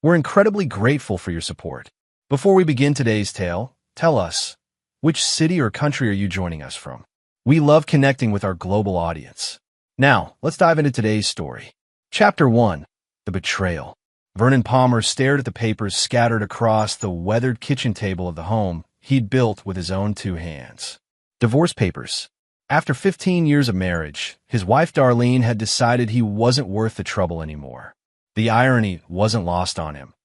We're incredibly grateful for your support. Before we begin today's tale, tell us, which city or country are you joining us from? We love connecting with our global audience. Now, let's dive into today's story. Chapter 1. The Betrayal. Vernon Palmer stared at the papers scattered across the weathered kitchen table of the home he'd built with his own two hands. Divorce papers. After 15 years of marriage, his wife Darlene had decided he wasn't worth the trouble anymore. The irony wasn't lost on him.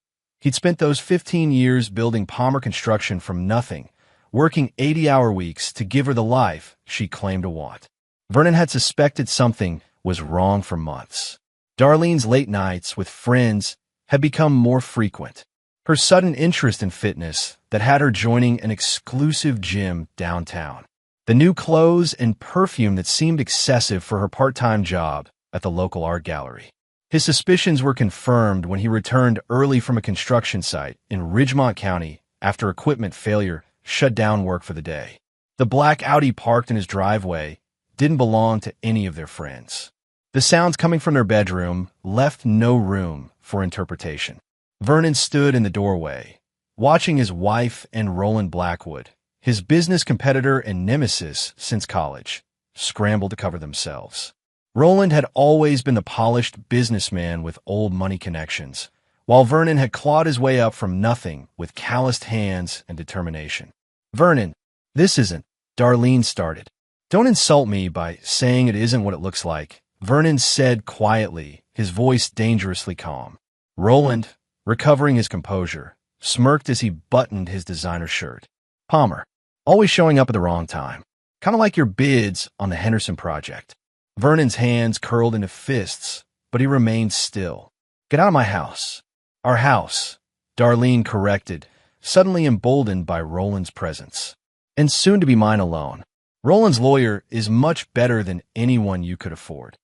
He'd spent those 15 years building Palmer Construction from nothing, working 80-hour weeks to give her the life she claimed to want. Vernon had suspected something was wrong for months. Darlene's late nights with friends had become more frequent. Her sudden interest in fitness that had her joining an exclusive gym downtown. The new clothes and perfume that seemed excessive for her part-time job at the local art gallery. His suspicions were confirmed when he returned early from a construction site in Ridgemont County after equipment failure shut down work for the day. The black Audi parked in his driveway didn't belong to any of their friends. The sounds coming from their bedroom left no room for interpretation. Vernon stood in the doorway, watching his wife and Roland Blackwood, his business competitor and nemesis since college, scramble to cover themselves. Roland had always been the polished businessman with old money connections, while Vernon had clawed his way up from nothing with calloused hands and determination. Vernon, this isn't, Darlene started. Don't insult me by saying it isn't what it looks like, Vernon said quietly, his voice dangerously calm. Roland, recovering his composure, smirked as he buttoned his designer shirt. Palmer, always showing up at the wrong time. Kind of like your bids on the Henderson project. Vernon's hands curled into fists, but he remained still. Get out of my house. Our house, Darlene corrected, suddenly emboldened by Roland's presence. And soon to be mine alone. Roland's lawyer is much better than anyone you could afford.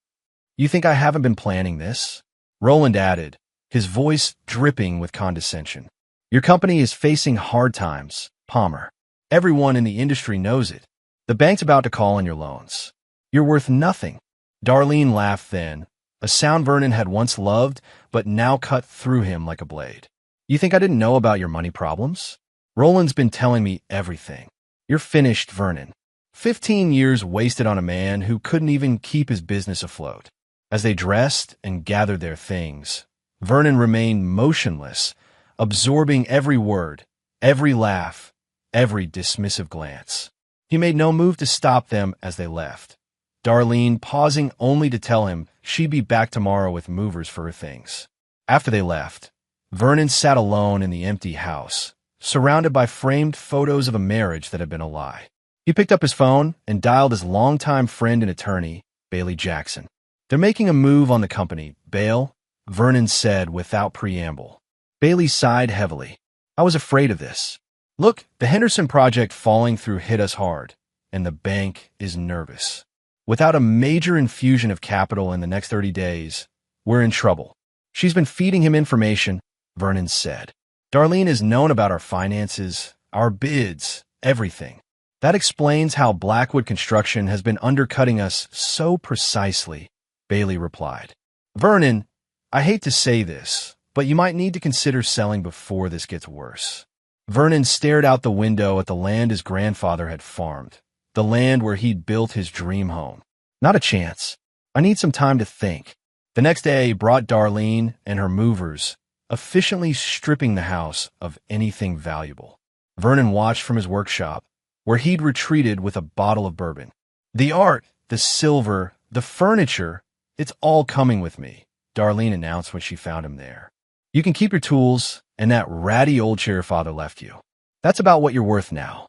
You think I haven't been planning this? Roland added, his voice dripping with condescension. Your company is facing hard times, Palmer. Everyone in the industry knows it. The bank's about to call on your loans. You're worth nothing. Darlene laughed then, a sound Vernon had once loved, but now cut through him like a blade. You think I didn't know about your money problems? Roland's been telling me everything. You're finished, Vernon. 15 years wasted on a man who couldn't even keep his business afloat. As they dressed and gathered their things, Vernon remained motionless, absorbing every word, every laugh, every dismissive glance. He made no move to stop them as they left, Darlene pausing only to tell him she'd be back tomorrow with movers for her things. After they left, Vernon sat alone in the empty house, surrounded by framed photos of a marriage that had been a lie. He picked up his phone and dialed his longtime friend and attorney, Bailey Jackson. They're making a move on the company, Bale, Vernon said without preamble. Bailey sighed heavily. I was afraid of this. Look, the Henderson project falling through hit us hard, and the bank is nervous. Without a major infusion of capital in the next 30 days, we're in trouble. She's been feeding him information, Vernon said. Darlene has known about our finances, our bids, everything. That explains how Blackwood Construction has been undercutting us so precisely, Bailey replied. Vernon, I hate to say this, but you might need to consider selling before this gets worse. Vernon stared out the window at the land his grandfather had farmed, the land where he'd built his dream home. Not a chance. I need some time to think. The next day brought Darlene and her movers, efficiently stripping the house of anything valuable. Vernon watched from his workshop, where he'd retreated with a bottle of bourbon. The art, the silver, the furniture, it's all coming with me, Darlene announced when she found him there. You can keep your tools and that ratty old chair father left you. That's about what you're worth now.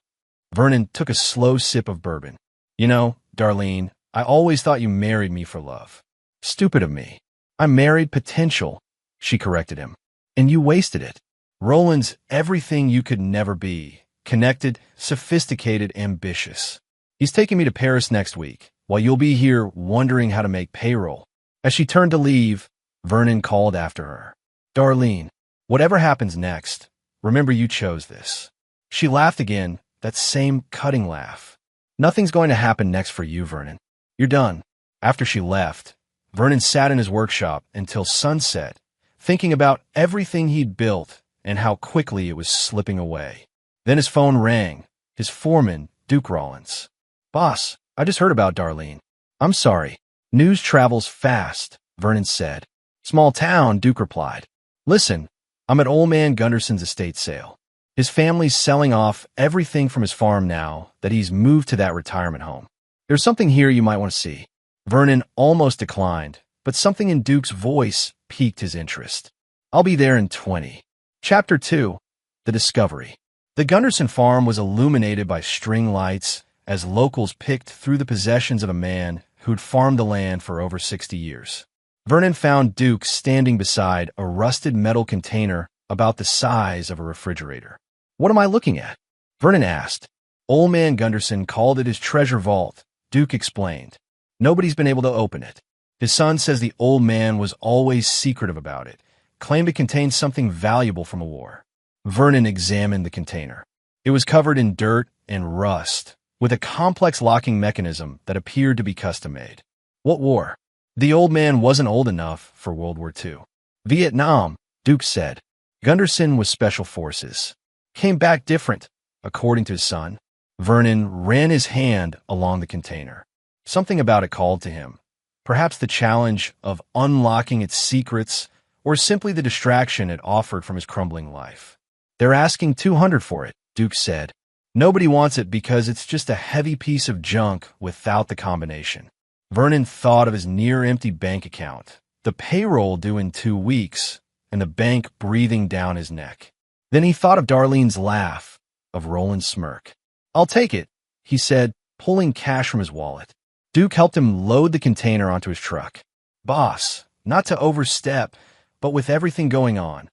Vernon took a slow sip of bourbon. You know, Darlene, I always thought you married me for love. Stupid of me. I married potential, she corrected him. And you wasted it. Roland's everything you could never be. Connected, sophisticated, ambitious. He's taking me to Paris next week, while you'll be here wondering how to make payroll. As she turned to leave, Vernon called after her. Darlene, whatever happens next, remember you chose this. She laughed again, that same cutting laugh. Nothing's going to happen next for you, Vernon. You're done. After she left, Vernon sat in his workshop until sunset, thinking about everything he'd built and how quickly it was slipping away. Then his phone rang. His foreman, Duke Rollins. "Boss, I just heard about Darlene." "I'm sorry. News travels fast," Vernon said. "Small town," Duke replied. "Listen, I'm at Old Man Gunderson's estate sale. His family's selling off everything from his farm now that he's moved to that retirement home. There's something here you might want to see." Vernon almost declined, but something in Duke's voice piqued his interest. "I'll be there in 20. Chapter 2. The Discovery. The Gunderson farm was illuminated by string lights as locals picked through the possessions of a man who'd farmed the land for over 60 years. Vernon found Duke standing beside a rusted metal container about the size of a refrigerator. "What am I looking at?" Vernon asked. "Old Man Gunderson called it his treasure vault," Duke explained. "Nobody's been able to open it. His son says the old man was always secretive about it, claimed it contained something valuable from a war." Vernon examined the container. It was covered in dirt and rust, with a complex locking mechanism that appeared to be custom-made. "What war?" "The old man wasn't old enough for World War II. Vietnam," Duke said. "Gunderson was Special Forces. Came back different, according to his son." Vernon ran his hand along the container. Something about it called to him. Perhaps the challenge of unlocking its secrets, or simply the distraction it offered from his crumbling life. "They're asking $200 for it," Duke said. "Nobody wants it because it's just a heavy piece of junk without the combination." Vernon thought of his near-empty bank account, the payroll due in 2 weeks, and the bank breathing down his neck. Then he thought of Darlene's laugh, of Roland's smirk. "I'll take it," he said, pulling cash from his wallet. Duke helped him load the container onto his truck. "Boss, not to overstep, but with everything going on."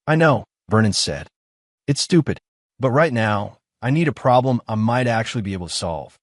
"I know," Vernon said. "It's stupid, but right now, I need a problem I might actually be able to solve."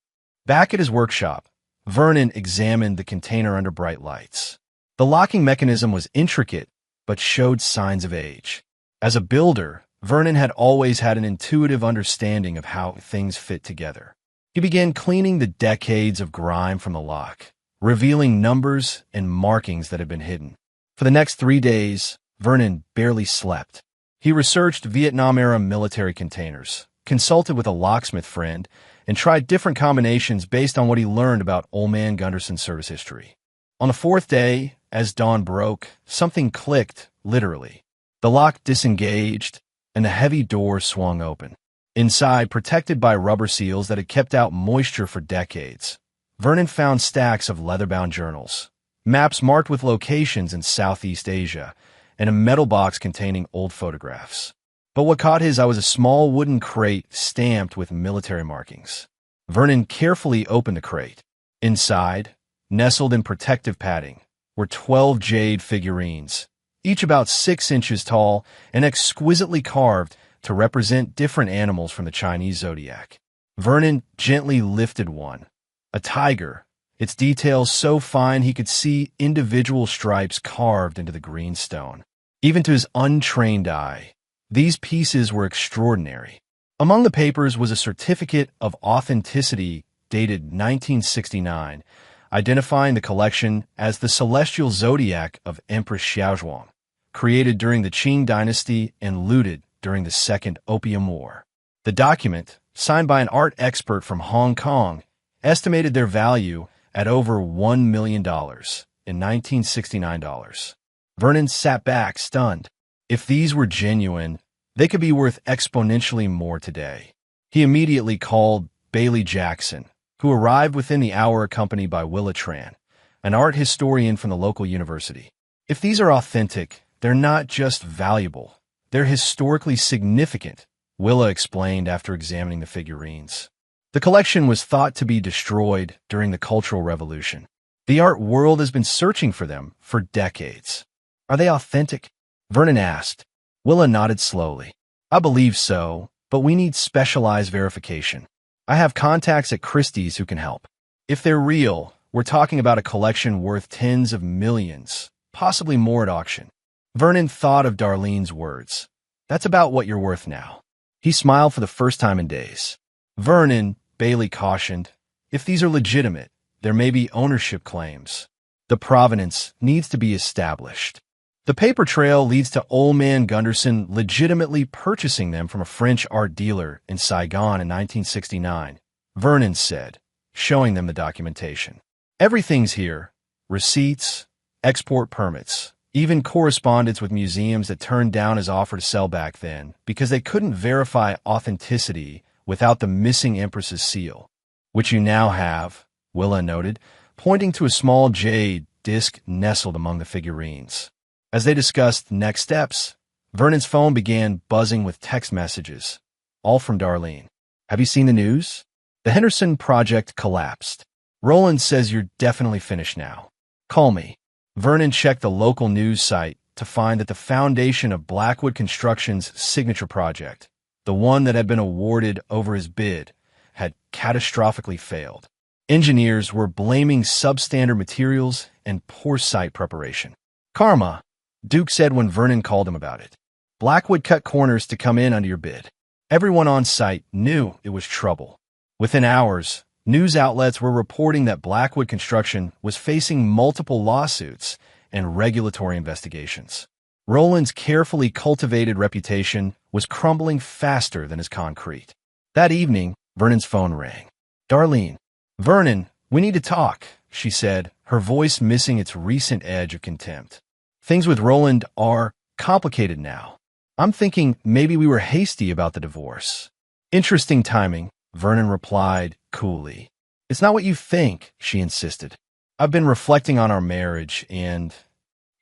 Back at his workshop, Vernon examined the container under bright lights. The locking mechanism was intricate, but showed signs of age. As a builder, Vernon had always had an intuitive understanding of how things fit together. He began cleaning the decades of grime from the lock, revealing numbers and markings that had been hidden. For the next 3 days, Vernon barely slept. He researched Vietnam-era military containers, consulted with a locksmith friend, and tried different combinations based on what he learned about Old Man Gunderson's service history. On the 4th day, as dawn broke, something clicked, literally. The lock disengaged, and the heavy door swung open. Inside, protected by rubber seals that had kept out moisture for decades, Vernon found stacks of leather-bound journals, maps marked with locations in Southeast Asia, and a metal box containing old photographs. But what caught his eye was a small wooden crate stamped with military markings. Vernon carefully opened the crate. Inside, nestled in protective padding, were 12 jade figurines, each about 6 inches tall and exquisitely carved to represent different animals from the Chinese zodiac. Vernon gently lifted one, a tiger, its details so fine he could see individual stripes carved into the green stone. Even to his untrained eye, these pieces were extraordinary. Among the papers was a certificate of authenticity dated 1969, identifying the collection as the celestial zodiac of Empress Xiaozhuang, created during the Qing dynasty and looted during the Second Opium War. The document, signed by an art expert from Hong Kong, estimated their value at over $1 million in 1969 dollars. Vernon sat back, stunned. If these were genuine, they could be worth exponentially more today. He immediately called Bailey Jackson, who arrived within the hour accompanied by Willa Tran, an art historian from the local university. "If these are authentic, they're not just valuable. They're historically significant," Willa explained after examining the figurines. The collection was thought to be destroyed during the Cultural Revolution. The art world has been searching for them for decades. "Are they authentic?" Vernon asked. Willa nodded slowly. "I believe so, but we need specialized verification. I have contacts at Christie's who can help. If they're real, we're talking about a collection worth tens of millions, possibly more at auction." Vernon thought of Darlene's words. "That's about what you're worth now." He smiled for the first time in days. "Vernon," Bailey cautioned, "if these are legitimate, there may be ownership claims. The provenance needs to be established." The paper trail leads to Old Man Gunderson legitimately purchasing them from a French art dealer in Saigon in 1969, Vernon said, showing them the documentation. Everything's here: receipts, export permits, even correspondence with museums that turned down his offer to sell back then because they couldn't verify authenticity without the missing Empress's seal, which you now have, Willa noted, pointing to a small jade disc nestled among the figurines. As they discussed next steps, Vernon's phone began buzzing with text messages, all from Darlene. Have you seen the news? The Henderson project collapsed. Roland says you're definitely finished now. Call me. Vernon checked the local news site to find that the foundation of Blackwood Construction's signature project, the one that had been awarded over his bid, had catastrophically failed. Engineers were blaming substandard materials and poor site preparation. Karma, Duke said when Vernon called him about it. Blackwood cut corners to come in under your bid. Everyone on site knew it was trouble. Within hours, news outlets were reporting that Blackwood Construction was facing multiple lawsuits and regulatory investigations. Roland's carefully cultivated reputation was crumbling faster than his concrete. That evening, Vernon's phone rang. Darlene. Vernon, we need to talk, she said, her voice missing its recent edge of contempt. Things with Roland are complicated now. I'm thinking maybe we were hasty about the divorce. Interesting timing, Vernon replied coolly. It's not what you think, she insisted. I've been reflecting on our marriage and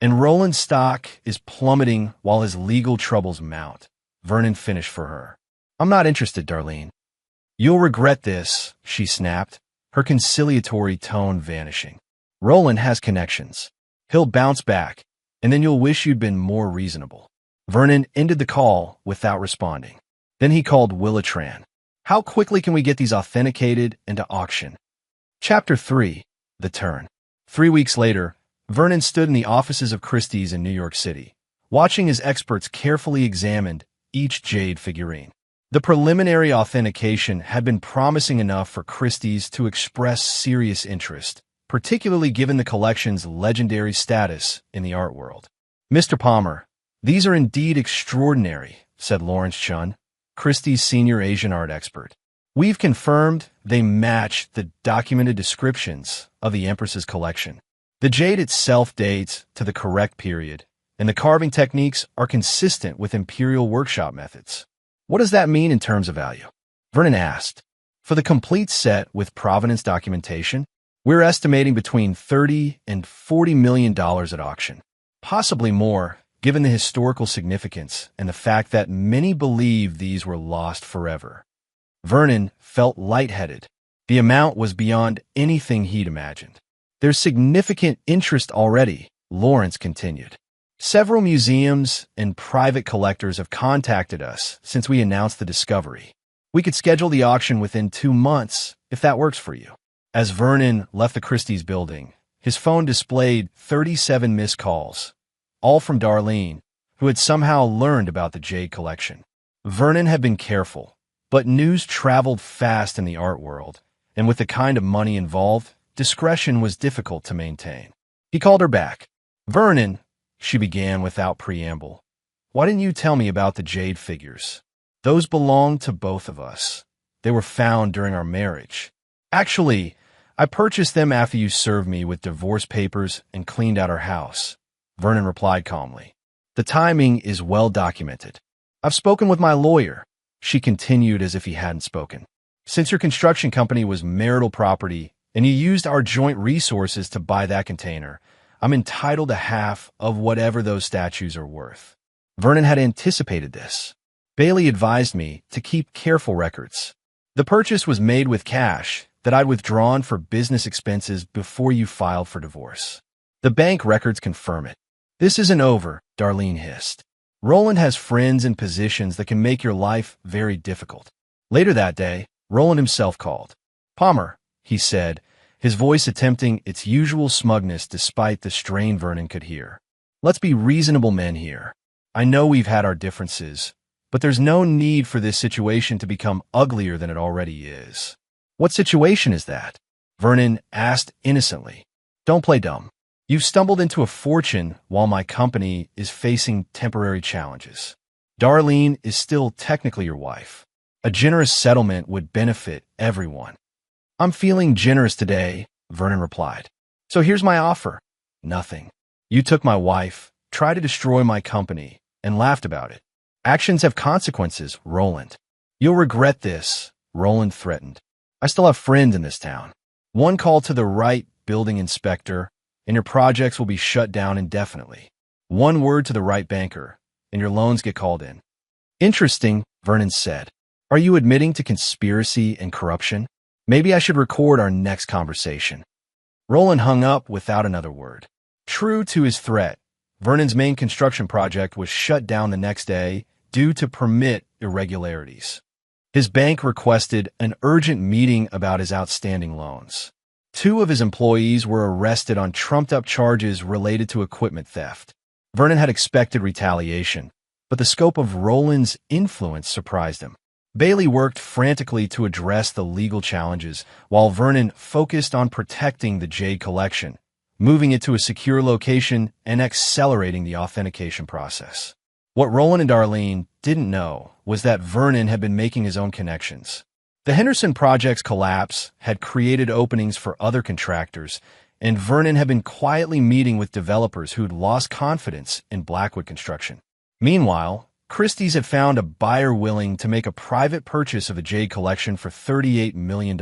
Roland's stock is plummeting while his legal troubles mount. Vernon finished for her. I'm not interested, Darlene. You'll regret this, she snapped, her conciliatory tone vanishing. Roland has connections. He'll bounce back, and then you'll wish you'd been more reasonable. Vernon ended the call without responding. Then he called Willatran. How quickly can we get these authenticated and to auction? Chapter 3. The Turn. 3 weeks later, Vernon stood in the offices of Christie's in New York City, watching his experts carefully examine each jade figurine. The preliminary authentication had been promising enough for Christie's to express serious interest, particularly given the collection's legendary status in the art world. Mr. Palmer, these are indeed extraordinary, said Lawrence Chun, Christie's senior Asian art expert. We've confirmed they match the documented descriptions of the Empress's collection. The jade itself dates to the correct period, and the carving techniques are consistent with imperial workshop methods. What does that mean in terms of value? Vernon asked. For the complete set with provenance documentation, we're estimating between $30 and $40 million at auction. Possibly more, given the historical significance and the fact that many believe these were lost forever. Vernon felt lightheaded. The amount was beyond anything he'd imagined. There's significant interest already, Lawrence continued. Several museums and private collectors have contacted us since we announced the discovery. We could schedule the auction within 2 months, if that works for you. As Vernon left the Christie's building, his phone displayed 37 missed calls, all from Darlene, who had somehow learned about the jade collection. Vernon had been careful, but news traveled fast in the art world, and with the kind of money involved, discretion was difficult to maintain. He called her back. Vernon, she began without preamble. Why didn't you tell me about the jade figures? Those belonged to both of us. They were found during our marriage. Actually, I purchased them after you served me with divorce papers and cleaned out our house. Vernon replied calmly. The timing is well documented. I've spoken with my lawyer, she continued as if he hadn't spoken. Since your construction company was marital property and you used our joint resources to buy that container, I'm entitled to half of whatever those statues are worth. Vernon had anticipated this. Bailey advised me to keep careful records. The purchase was made with cash that I'd withdrawn for business expenses before you filed for divorce. The bank records confirm it. This isn't over, Darlene hissed. Roland has friends in positions that can make your life very difficult. Later that day, Roland himself called. Palmer, he said, his voice attempting its usual smugness despite the strain Vernon could hear. Let's be reasonable men here. I know we've had our differences, but there's no need for this situation to become uglier than it already is. What situation is that? Vernon asked innocently. Don't play dumb. You've stumbled into a fortune while my company is facing temporary challenges. Darlene is still technically your wife. A generous settlement would benefit everyone. I'm feeling generous today, Vernon replied. So here's my offer. Nothing. You took my wife, tried to destroy my company, and laughed about it. Actions have consequences, Roland. You'll regret this, Roland threatened. I still have friends in this town. One call to the right building inspector, and your projects will be shut down indefinitely. One word to the right banker, and your loans get called in. Interesting, Vernon said. Are you admitting to conspiracy and corruption? Maybe I should record our next conversation. Roland hung up without another word. True to his threat, Vernon's main construction project was shut down the next day due to permit irregularities. His bank requested an urgent meeting about his outstanding loans. 2 of his employees were arrested on trumped-up charges related to equipment theft. Vernon had expected retaliation, but the scope of Roland's influence surprised him. Bailey worked frantically to address the legal challenges, while Vernon focused on protecting the Jade collection, moving it to a secure location and accelerating the authentication process. What Roland and Darlene didn't know was that Vernon had been making his own connections. The Henderson project's collapse had created openings for other contractors, and Vernon had been quietly meeting with developers who'd lost confidence in Blackwood construction. Meanwhile, Christie's had found a buyer willing to make a private purchase of the Jade collection for $38 million,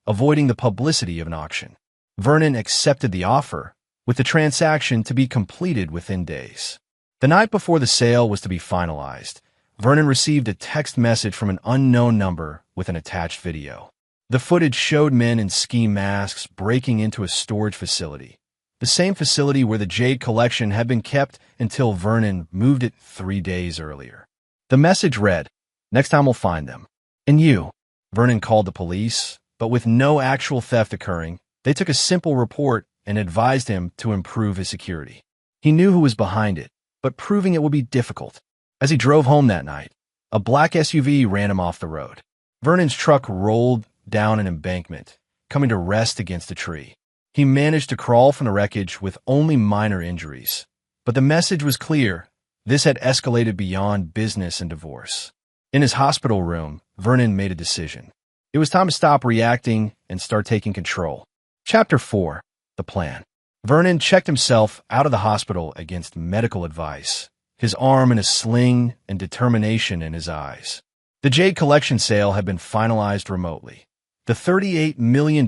avoiding the publicity of an auction. Vernon accepted the offer, with the transaction to be completed within days. The night before the sale was to be finalized, Vernon received a text message from an unknown number with an attached video. The footage showed men in ski masks breaking into a storage facility, the same facility where the Jade collection had been kept until Vernon moved it 3 days earlier. The message read, "Next time we'll find them." And you. Vernon called the police, but with no actual theft occurring, they took a simple report and advised him to improve his security. He knew who was behind it, but proving it would be difficult. As he drove home that night, a black SUV ran him off the road. Vernon's truck rolled down an embankment, coming to rest against a tree. He managed to crawl from the wreckage with only minor injuries. But the message was clear. This had escalated beyond business and divorce. In his hospital room, Vernon made a decision. It was time to stop reacting and start taking control. Chapter 4. The Plan. Vernon checked himself out of the hospital against medical advice, his arm in a sling and determination in his eyes. The Jade collection sale had been finalized remotely. The $38 million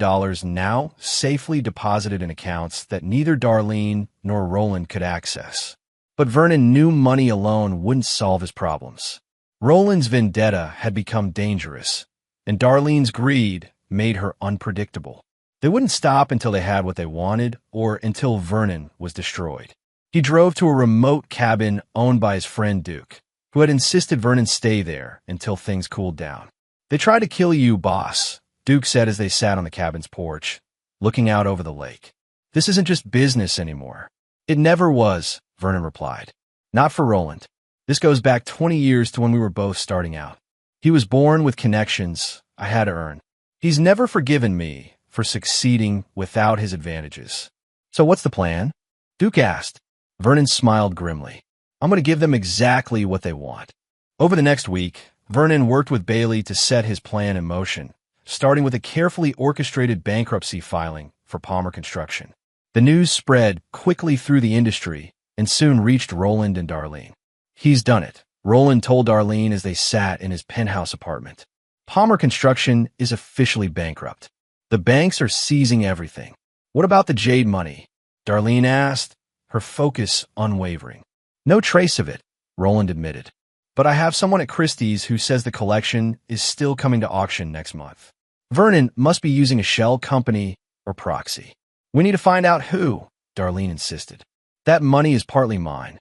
now safely deposited in accounts that neither Darlene nor Roland could access. But Vernon knew money alone wouldn't solve his problems. Roland's vendetta had become dangerous, and Darlene's greed made her unpredictable. They wouldn't stop until they had what they wanted or until Vernon was destroyed. He drove to a remote cabin owned by his friend Duke, who had insisted Vernon stay there until things cooled down. "They tried to kill you, boss," Duke said as they sat on the cabin's porch, looking out over the lake. "This isn't just business anymore." "It never was," Vernon replied. "Not for Roland. This goes back 20 years to when we were both starting out. He was born with connections I had to earn. He's never forgiven me for succeeding without his advantages." "So what's the plan?" Duke asked. Vernon smiled grimly. "I'm going to give them exactly what they want." Over the next week, Vernon worked with Bailey to set his plan in motion, starting with a carefully orchestrated bankruptcy filing for Palmer Construction. The news spread quickly through the industry and soon reached Roland and Darlene. "He's done it," Roland told Darlene as they sat in his penthouse apartment. "Palmer Construction is officially bankrupt. The banks are seizing everything." "What about the Jade money?" Darlene asked, her focus unwavering. "No trace of it," Roland admitted. "But I have someone at Christie's who says the collection is still coming to auction next month." "Vernon must be using a shell company or proxy." "We need to find out who," Darlene insisted. "That money is partly mine."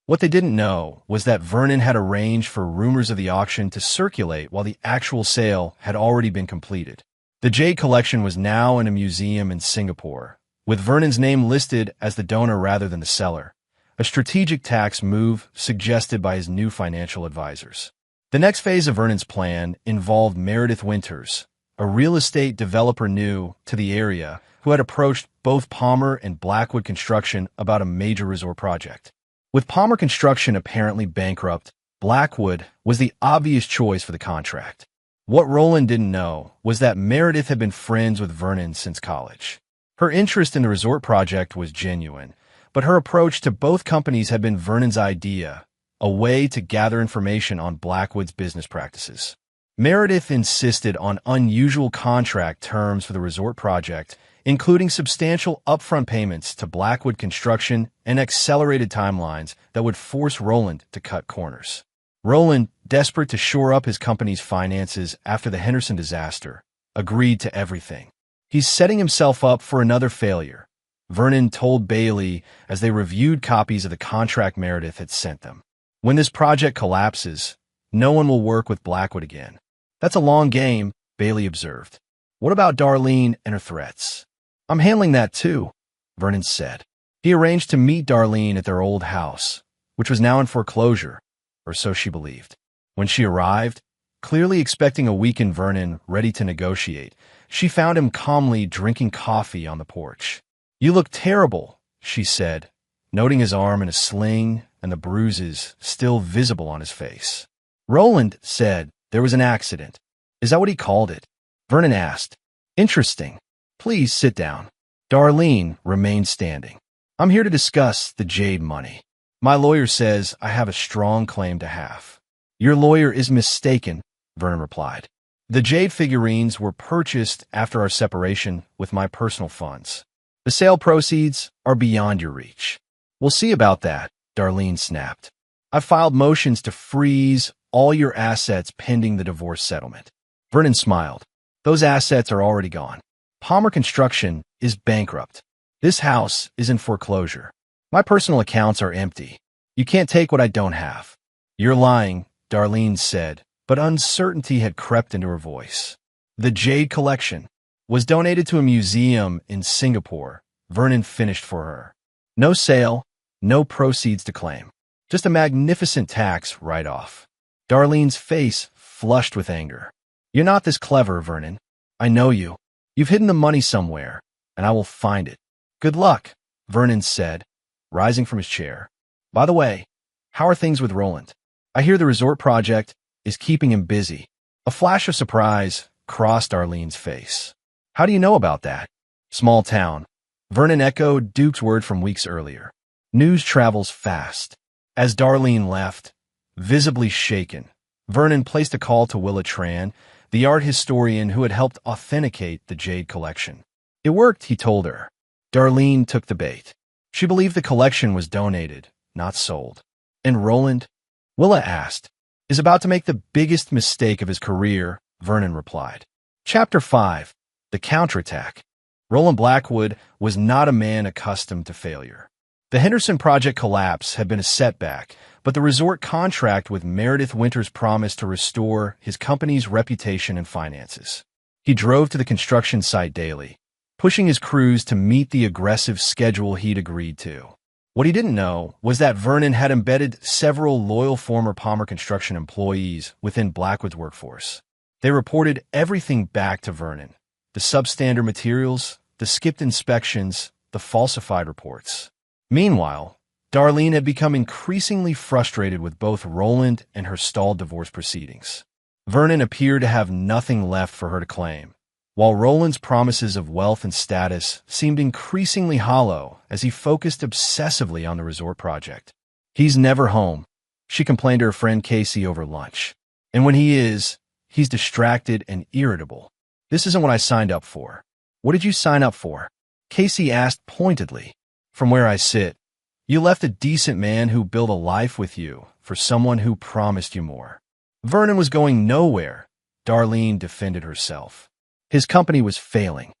What they didn't know was that Vernon had arranged for rumors of the auction to circulate while the actual sale had already been completed. The Jade collection was now in a museum in Singapore, with Vernon's name listed as the donor rather than the seller, a strategic tax move suggested by his new financial advisors. The next phase of Vernon's plan involved Meredith Winters, a real estate developer new to the area who had approached both Palmer and Blackwood Construction about a major resort project. With Palmer Construction apparently bankrupt, Blackwood was the obvious choice for the contract. What Roland didn't know was that Meredith had been friends with Vernon since college. Her interest in the resort project was genuine, but her approach to both companies had been Vernon's idea, a way to gather information on Blackwood's business practices. Meredith insisted on unusual contract terms for the resort project, including substantial upfront payments to Blackwood Construction and accelerated timelines that would force Roland to cut corners. Roland, desperate to shore up his company's finances after the Henderson disaster, agreed to everything. He's setting himself up for another failure, Vernon told Bailey as they reviewed copies of the contract Meredith had sent them. When this project collapses, no one will work with Blackwood again. That's a long game, Bailey observed. What about Darlene and her threats? I'm handling that too, Vernon said. He arranged to meet Darlene at their old house, which was now in foreclosure, or so she believed. When she arrived, clearly expecting a weakened Vernon ready to negotiate, she found him calmly drinking coffee on the porch. You look terrible, she said, noting his arm in a sling and the bruises still visible on his face. Roland said there was an accident. Is that what he called it? Vernon asked. Interesting. Please sit down. Darlene remained standing. I'm here to discuss the Jade money. My lawyer says I have a strong claim to half. Your lawyer is mistaken, Vernon replied. The Jade figurines were purchased after our separation with my personal funds. The sale proceeds are beyond your reach. We'll see about that, Darlene snapped. I filed motions to freeze all your assets pending the divorce settlement. Vernon smiled. Those assets are already gone. Palmer Construction is bankrupt. This house is in foreclosure. My personal accounts are empty. You can't take what I don't have. You're lying, Darlene said, but uncertainty had crept into her voice. The Jade collection was donated to a museum in Singapore, Vernon finished for her. No sale, no proceeds to claim. Just a magnificent tax write-off. Darlene's face flushed with anger. You're not this clever, Vernon. I know you. You've hidden the money somewhere, and I will find it. Good luck, Vernon said, rising from his chair. By the way, how are things with Roland? I hear the resort project is keeping him busy. A flash of surprise crossed Darlene's face. How do you know about that? Small town. Vernon echoed Duke's word from weeks earlier. News travels fast. As Darlene left, visibly shaken, Vernon placed a call to Willa Tran, the art historian who had helped authenticate the Jade collection. It worked, he told her. Darlene took the bait. She believed the collection was donated, not sold. And Roland? Willa asked. Is about to make the biggest mistake of his career, Vernon replied. Chapter 5. The Counterattack. Roland Blackwood was not a man accustomed to failure. The Henderson project collapse had been a setback, but the resort contract with Meredith Winters promised to restore his company's reputation and finances. He drove to the construction site daily, pushing his crews to meet the aggressive schedule he'd agreed to. What he didn't know was that Vernon had embedded several loyal former Palmer Construction employees within Blackwood's workforce. They reported everything back to Vernon. The substandard materials, the skipped inspections, the falsified reports. Meanwhile, Darlene had become increasingly frustrated with both Roland and her stalled divorce proceedings. Vernon appeared to have nothing left for her to claim, while Roland's promises of wealth and status seemed increasingly hollow as he focused obsessively on the resort project. He's never home, she complained to her friend Casey over lunch. And when he is, he's distracted and irritable. This isn't what I signed up for. What did you sign up for? Casey asked pointedly. From where I sit, you left a decent man who built a life with you for someone who promised you more. Vernon was going nowhere, Darlene defended herself. His company was failing.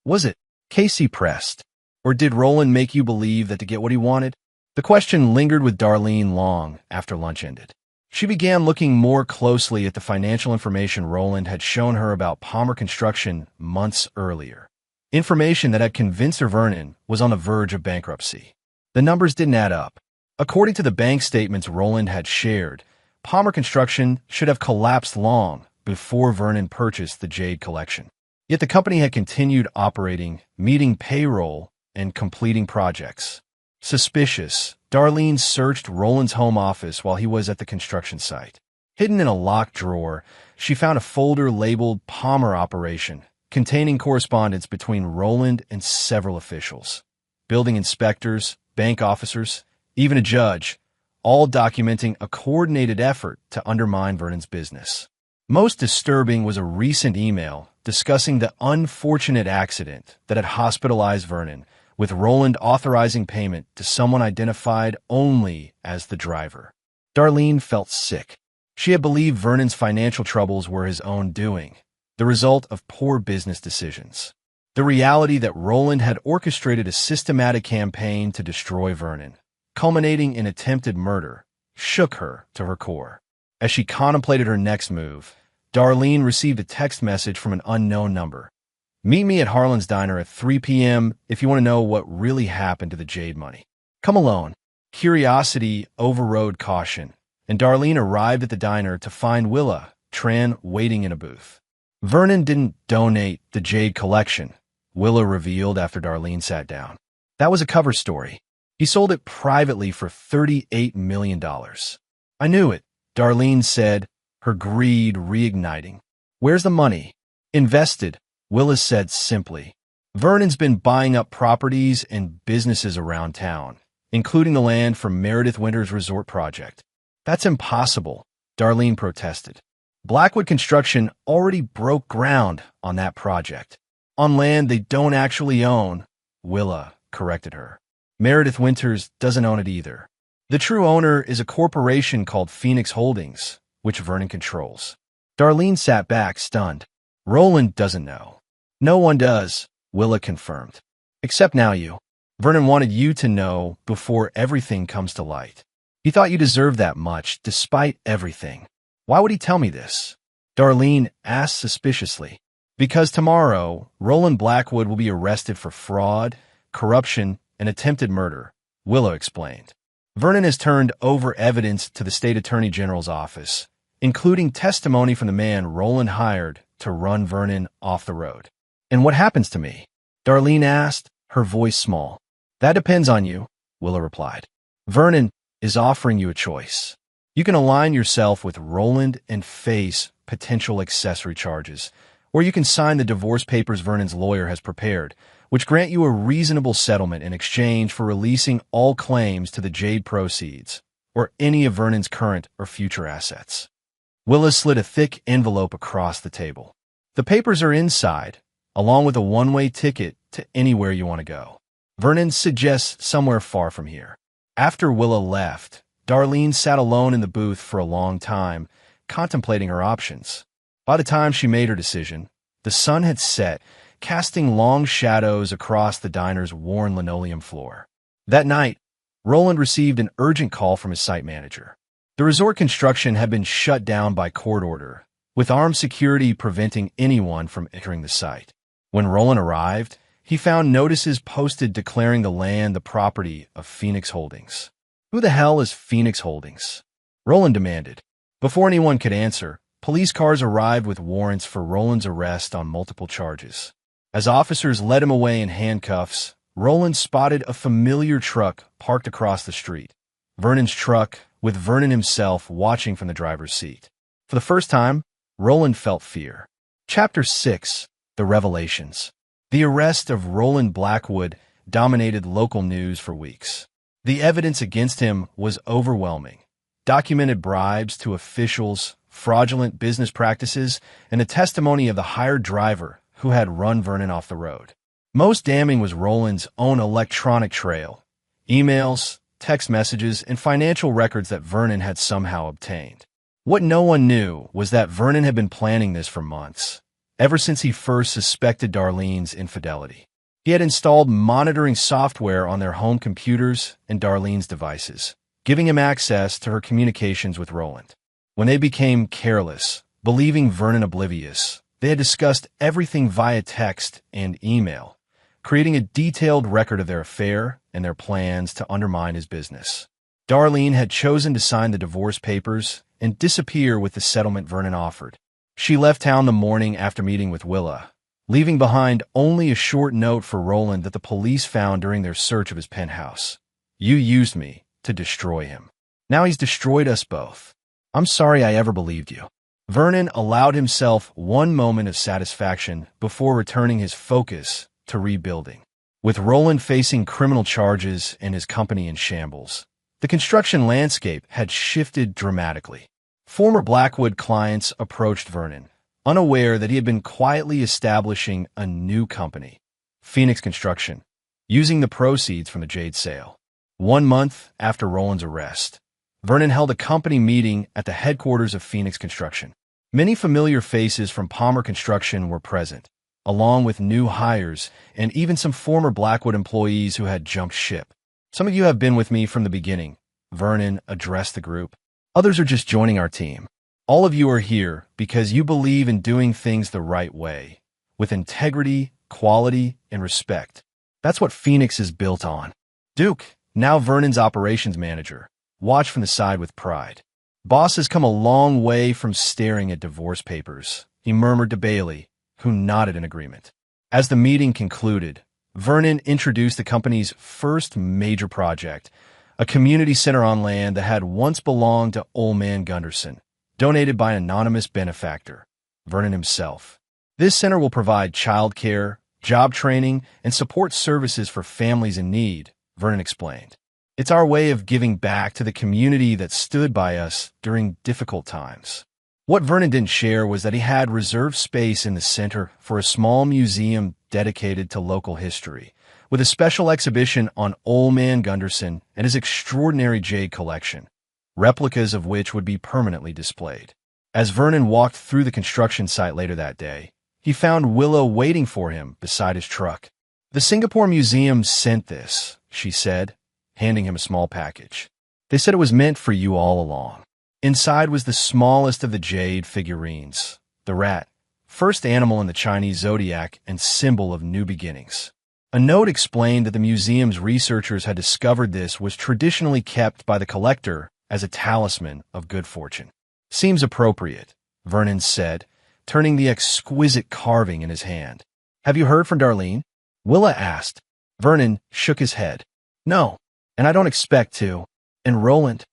Was it? Casey pressed. Or did Roland make you believe that to get what he wanted? The question lingered with Darlene long after lunch ended. She began looking more closely at the financial information Roland had shown her about Palmer Construction months earlier. Information that had convinced her Vernon was on the verge of bankruptcy. The numbers didn't add up. According to the bank statements Roland had shared, Palmer Construction should have collapsed long before Vernon purchased the Jade collection. Yet the company had continued operating, meeting payroll, and completing projects. Suspicious, Darlene searched Roland's home office while he was at the construction site. Hidden in a locked drawer, she found a folder labeled Palmer Operation, containing correspondence between Roland and several officials. Building inspectors, bank officers, even a judge, all documenting a coordinated effort to undermine Vernon's business. Most disturbing was a recent email discussing the unfortunate accident that had hospitalized Vernon, with Roland authorizing payment to someone identified only as the driver. Darlene felt sick. She had believed Vernon's financial troubles were his own doing, the result of poor business decisions. The reality that Roland had orchestrated a systematic campaign to destroy Vernon, culminating in attempted murder, shook her to her core. As she contemplated her next move, Darlene received a text message from an unknown number. "Meet me at Harlan's Diner at 3 p.m. if you want to know what really happened to the Jade money. Come alone." Curiosity overrode caution, and Darlene arrived at the diner to find Willa Tran waiting in a booth. Vernon didn't donate the Jade collection, Willa revealed after Darlene sat down. That was a cover story. He sold it privately for $38 million. "I knew it," Darlene said, her greed reigniting. "Where's the money?" "Invested," Willa said simply. "Vernon's been buying up properties and businesses around town, including the land for Meredith Winter's resort project." "That's impossible," Darlene protested. "Blackwood Construction already broke ground on that project. On land they don't actually own," Willa corrected her. "Meredith Winters doesn't own it either. The true owner is a corporation called Phoenix Holdings, which Vernon controls." Darlene sat back, stunned. "Roland doesn't know." "No one does," Willa confirmed. "Except now you. Vernon wanted you to know before everything comes to light. He thought you deserved that much, despite everything. Why would he tell me this?" Darlene asked suspiciously. "Because tomorrow, Roland Blackwood will be arrested for fraud, corruption, and attempted murder," Willa explained. "Vernon has turned over evidence to the state attorney general's office, including testimony from the man Roland hired to run Vernon off the road." "And what happens to me?" Darlene asked, her voice small. "That depends on you," Willa replied. "Vernon is offering you a choice. You can align yourself with Roland and face potential accessory charges, or you can sign the divorce papers Vernon's lawyer has prepared, which grant you a reasonable settlement in exchange for releasing all claims to the Jade proceeds, or any of Vernon's current or future assets." Willa slid a thick envelope across the table. "The papers are inside, along with a one-way ticket to anywhere you want to go. Vernon suggests somewhere far from here." After Willa left, Darlene sat alone in the booth for a long time, contemplating her options. By the time she made her decision, the sun had set, casting long shadows across the diner's worn linoleum floor. That night, Roland received an urgent call from his site manager. The resort construction had been shut down by court order, with armed security preventing anyone from entering the site. When Roland arrived, he found notices posted declaring the land the property of Phoenix Holdings. "Who the hell is Phoenix Holdings?" Roland demanded. Before anyone could answer, police cars arrived with warrants for Roland's arrest on multiple charges. As officers led him away in handcuffs, Roland spotted a familiar truck parked across the street. Vernon's truck, with Vernon himself watching from the driver's seat. For the first time, Roland felt fear. Chapter 6: The Revelations. The arrest of Roland Blackwood dominated local news for weeks. The evidence against him was overwhelming. Documented bribes to officials, fraudulent business practices, and the testimony of the hired driver who had run Vernon off the road. Most damning was Roland's own electronic trail, emails, text messages, and financial records that Vernon had somehow obtained. What no one knew was that Vernon had been planning this for months, ever since he first suspected Darlene's infidelity. He had installed monitoring software on their home computers and Darlene's devices, giving him access to her communications with Roland. When they became careless, believing Vernon oblivious, they had discussed everything via text and email, creating a detailed record of their affair and their plans to undermine his business. Darlene had chosen to sign the divorce papers and disappear with the settlement Vernon offered. She left town the morning after meeting with Willa, leaving behind only a short note for Roland that the police found during their search of his penthouse. You used me to destroy him. Now he's destroyed us both. I'm sorry I ever believed you. Vernon allowed himself one moment of satisfaction before returning his focus to rebuilding. With Roland facing criminal charges and his company in shambles, the construction landscape had shifted dramatically. Former Blackwood clients approached Vernon, unaware that he had been quietly establishing a new company, Phoenix Construction, using the proceeds from the Jade sale. 1 month after Roland's arrest, Vernon held a company meeting at the headquarters of Phoenix Construction. Many familiar faces from Palmer Construction were present, along with new hires and even some former Blackwood employees who had jumped ship. Some of you have been with me from the beginning, Vernon addressed the group. Others are just joining our team. All of you are here because you believe in doing things the right way, with integrity, quality, and respect. That's what Phoenix is built on. Duke, now Vernon's operations manager, watched from the side with pride. Boss has come a long way from staring at divorce papers, he murmured to Bailey, who nodded in agreement. As the meeting concluded, Vernon introduced the company's first major project, a community center on land that had once belonged to Old Man Gunderson, donated by an anonymous benefactor, Vernon himself. This center will provide childcare, job training, and support services for families in need, Vernon explained. It's our way of giving back to the community that stood by us during difficult times. What Vernon didn't share was that he had reserved space in the center for a small museum dedicated to local history, with a special exhibition on Old Man Gunderson and his extraordinary jade collection, replicas of which would be permanently displayed. As Vernon walked through the construction site later that day, he found Willow waiting for him beside his truck. The Singapore Museum sent this, she said, handing him a small package. They said it was meant for you all along. Inside was the smallest of the jade figurines, the rat, first animal in the Chinese zodiac and symbol of new beginnings. A note explained that the museum's researchers had discovered this was traditionally kept by the collector as a talisman of good fortune. Seems appropriate, Vernon said, turning the exquisite carving in his hand. Have you heard from Darlene? Willa asked. Vernon shook his head. No, and I don't expect to. And Roland?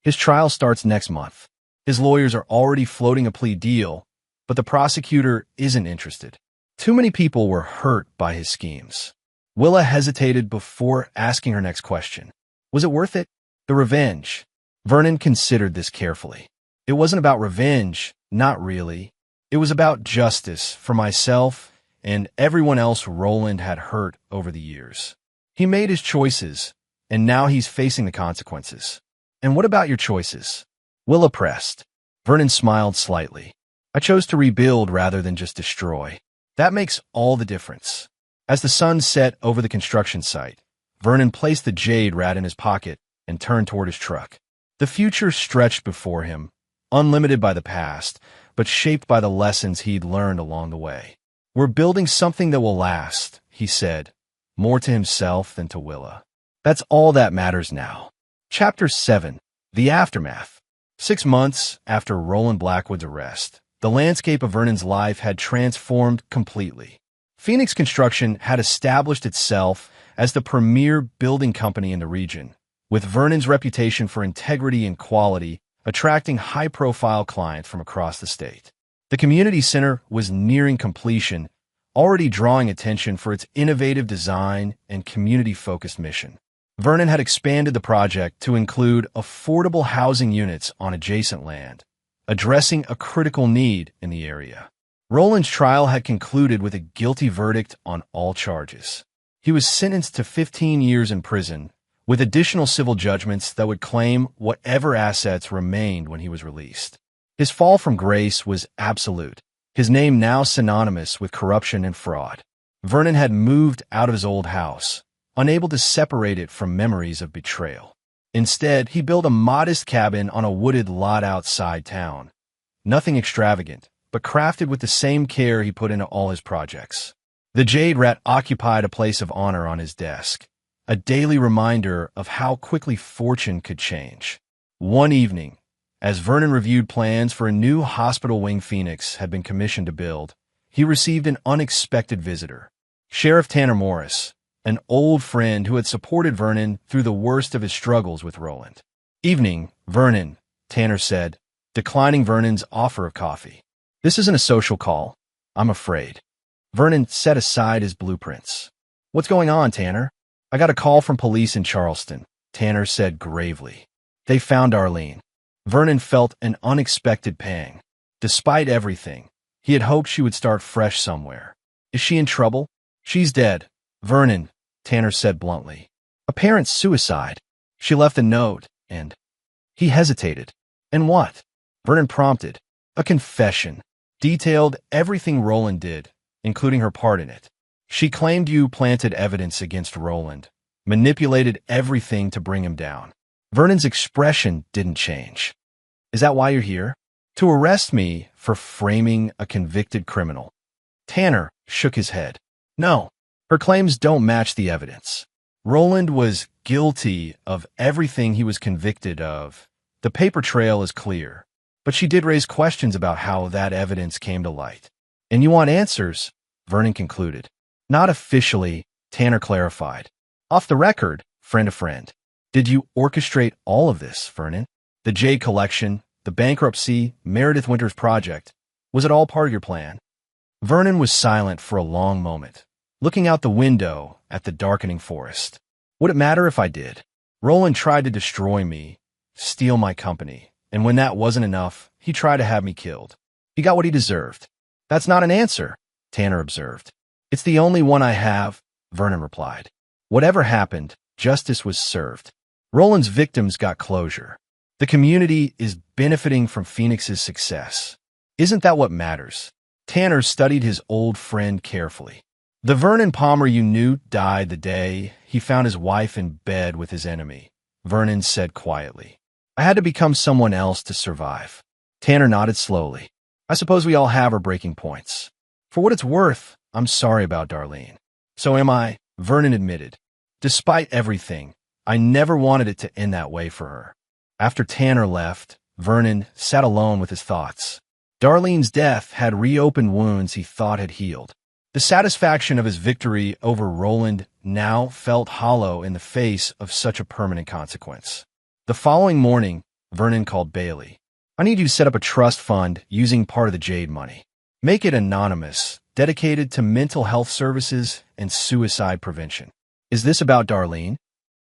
His trial starts next month. His lawyers are already floating a plea deal, but the prosecutor isn't interested. Too many people were hurt by his schemes. Willa hesitated before asking her next question. Was it worth it? The revenge. Vernon considered this carefully. It wasn't about revenge, not really. It was about justice for myself and everyone else Roland had hurt over the years. He made his choices, and now he's facing the consequences. And what about your choices? Willa pressed. Vernon smiled slightly. I chose to rebuild rather than just destroy. That makes all the difference. As the sun set over the construction site, Vernon placed the jade rat in his pocket and turned toward his truck. The future stretched before him, unlimited by the past, but shaped by the lessons he'd learned along the way. We're building something that will last, he said, more to himself than to Willa. That's all that matters now. Chapter 7. The Aftermath. 6 months after Roland Blackwood's arrest, the landscape of Vernon's life had transformed completely. Phoenix Construction had established itself as the premier building company in the region, with Vernon's reputation for integrity and quality attracting high-profile clients from across the state. The community center was nearing completion, already drawing attention for its innovative design and community-focused mission. Vernon had expanded the project to include affordable housing units on adjacent land, addressing a critical need in the area. Roland's trial had concluded with a guilty verdict on all charges. He was sentenced to 15 years in prison, with additional civil judgments that would claim whatever assets remained when he was released. His fall from grace was absolute, his name now synonymous with corruption and fraud. Vernon had moved out of his old house, unable to separate it from memories of betrayal. Instead, he built a modest cabin on a wooded lot outside town. Nothing extravagant, but crafted with the same care he put into all his projects. The jade rat occupied a place of honor on his desk, a daily reminder of how quickly fortune could change. One evening, as Vernon reviewed plans for a new hospital wing Phoenix had been commissioned to build, he received an unexpected visitor. Sheriff Tanner Morris, an old friend who had supported Vernon through the worst of his struggles with Roland. "Evening, Vernon," Tanner said, declining Vernon's offer of coffee. "This isn't a social call, I'm afraid." Vernon set aside his blueprints. "What's going on, Tanner?" "I got a call from police in Charleston," Tanner said gravely. "They found Darlene." Vernon felt an unexpected pang. Despite everything, he had hoped she would start fresh somewhere. "Is she in trouble?" "She's dead, Vernon," Tanner said bluntly. "Apparent suicide. She left a note, and—" He hesitated. "And what?" Vernon prompted. "A confession. Detailed everything Roland did, including her part in it. She claimed you planted evidence against Roland, manipulated everything to bring him down." Vernon's expression didn't change. "Is that why you're here?" "To arrest me for framing a convicted criminal." Tanner shook his head. "No, her claims don't match the evidence. Roland was guilty of everything he was convicted of. The paper trail is clear, but she did raise questions about how that evidence came to light. And you want answers," Vernon concluded. "Not officially," Tanner clarified. "Off the record, friend to friend. Did you orchestrate all of this, Vernon? The Jade collection, the bankruptcy, Meredith Winter's project. Was it all part of your plan?" Vernon was silent for a long moment, looking out the window at the darkening forest. "Would it matter if I did? Roland tried to destroy me, steal my company, and when that wasn't enough, he tried to have me killed. He got what he deserved." "That's not an answer," Tanner observed. "It's the only one I have," Vernon replied. "Whatever happened, justice was served. Roland's victims got closure. The community is benefiting from Phoenix's success. Isn't that what matters?" Tanner studied his old friend carefully. "The Vernon Palmer you knew died the day he found his wife in bed with his enemy," Vernon said quietly. "I had to become someone else to survive." Tanner nodded slowly. "I suppose we all have our breaking points. For what it's worth, I'm sorry about Darlene." "So am I," Vernon admitted. "Despite everything, I never wanted it to end that way for her." After Tanner left, Vernon sat alone with his thoughts. Darlene's death had reopened wounds he thought had healed. The satisfaction of his victory over Roland now felt hollow in the face of such a permanent consequence. The following morning, Vernon called Bailey. "I need you to set up a trust fund using part of the Jade money. Make it anonymous, dedicated to mental health services and suicide prevention." "Is this about Darlene?"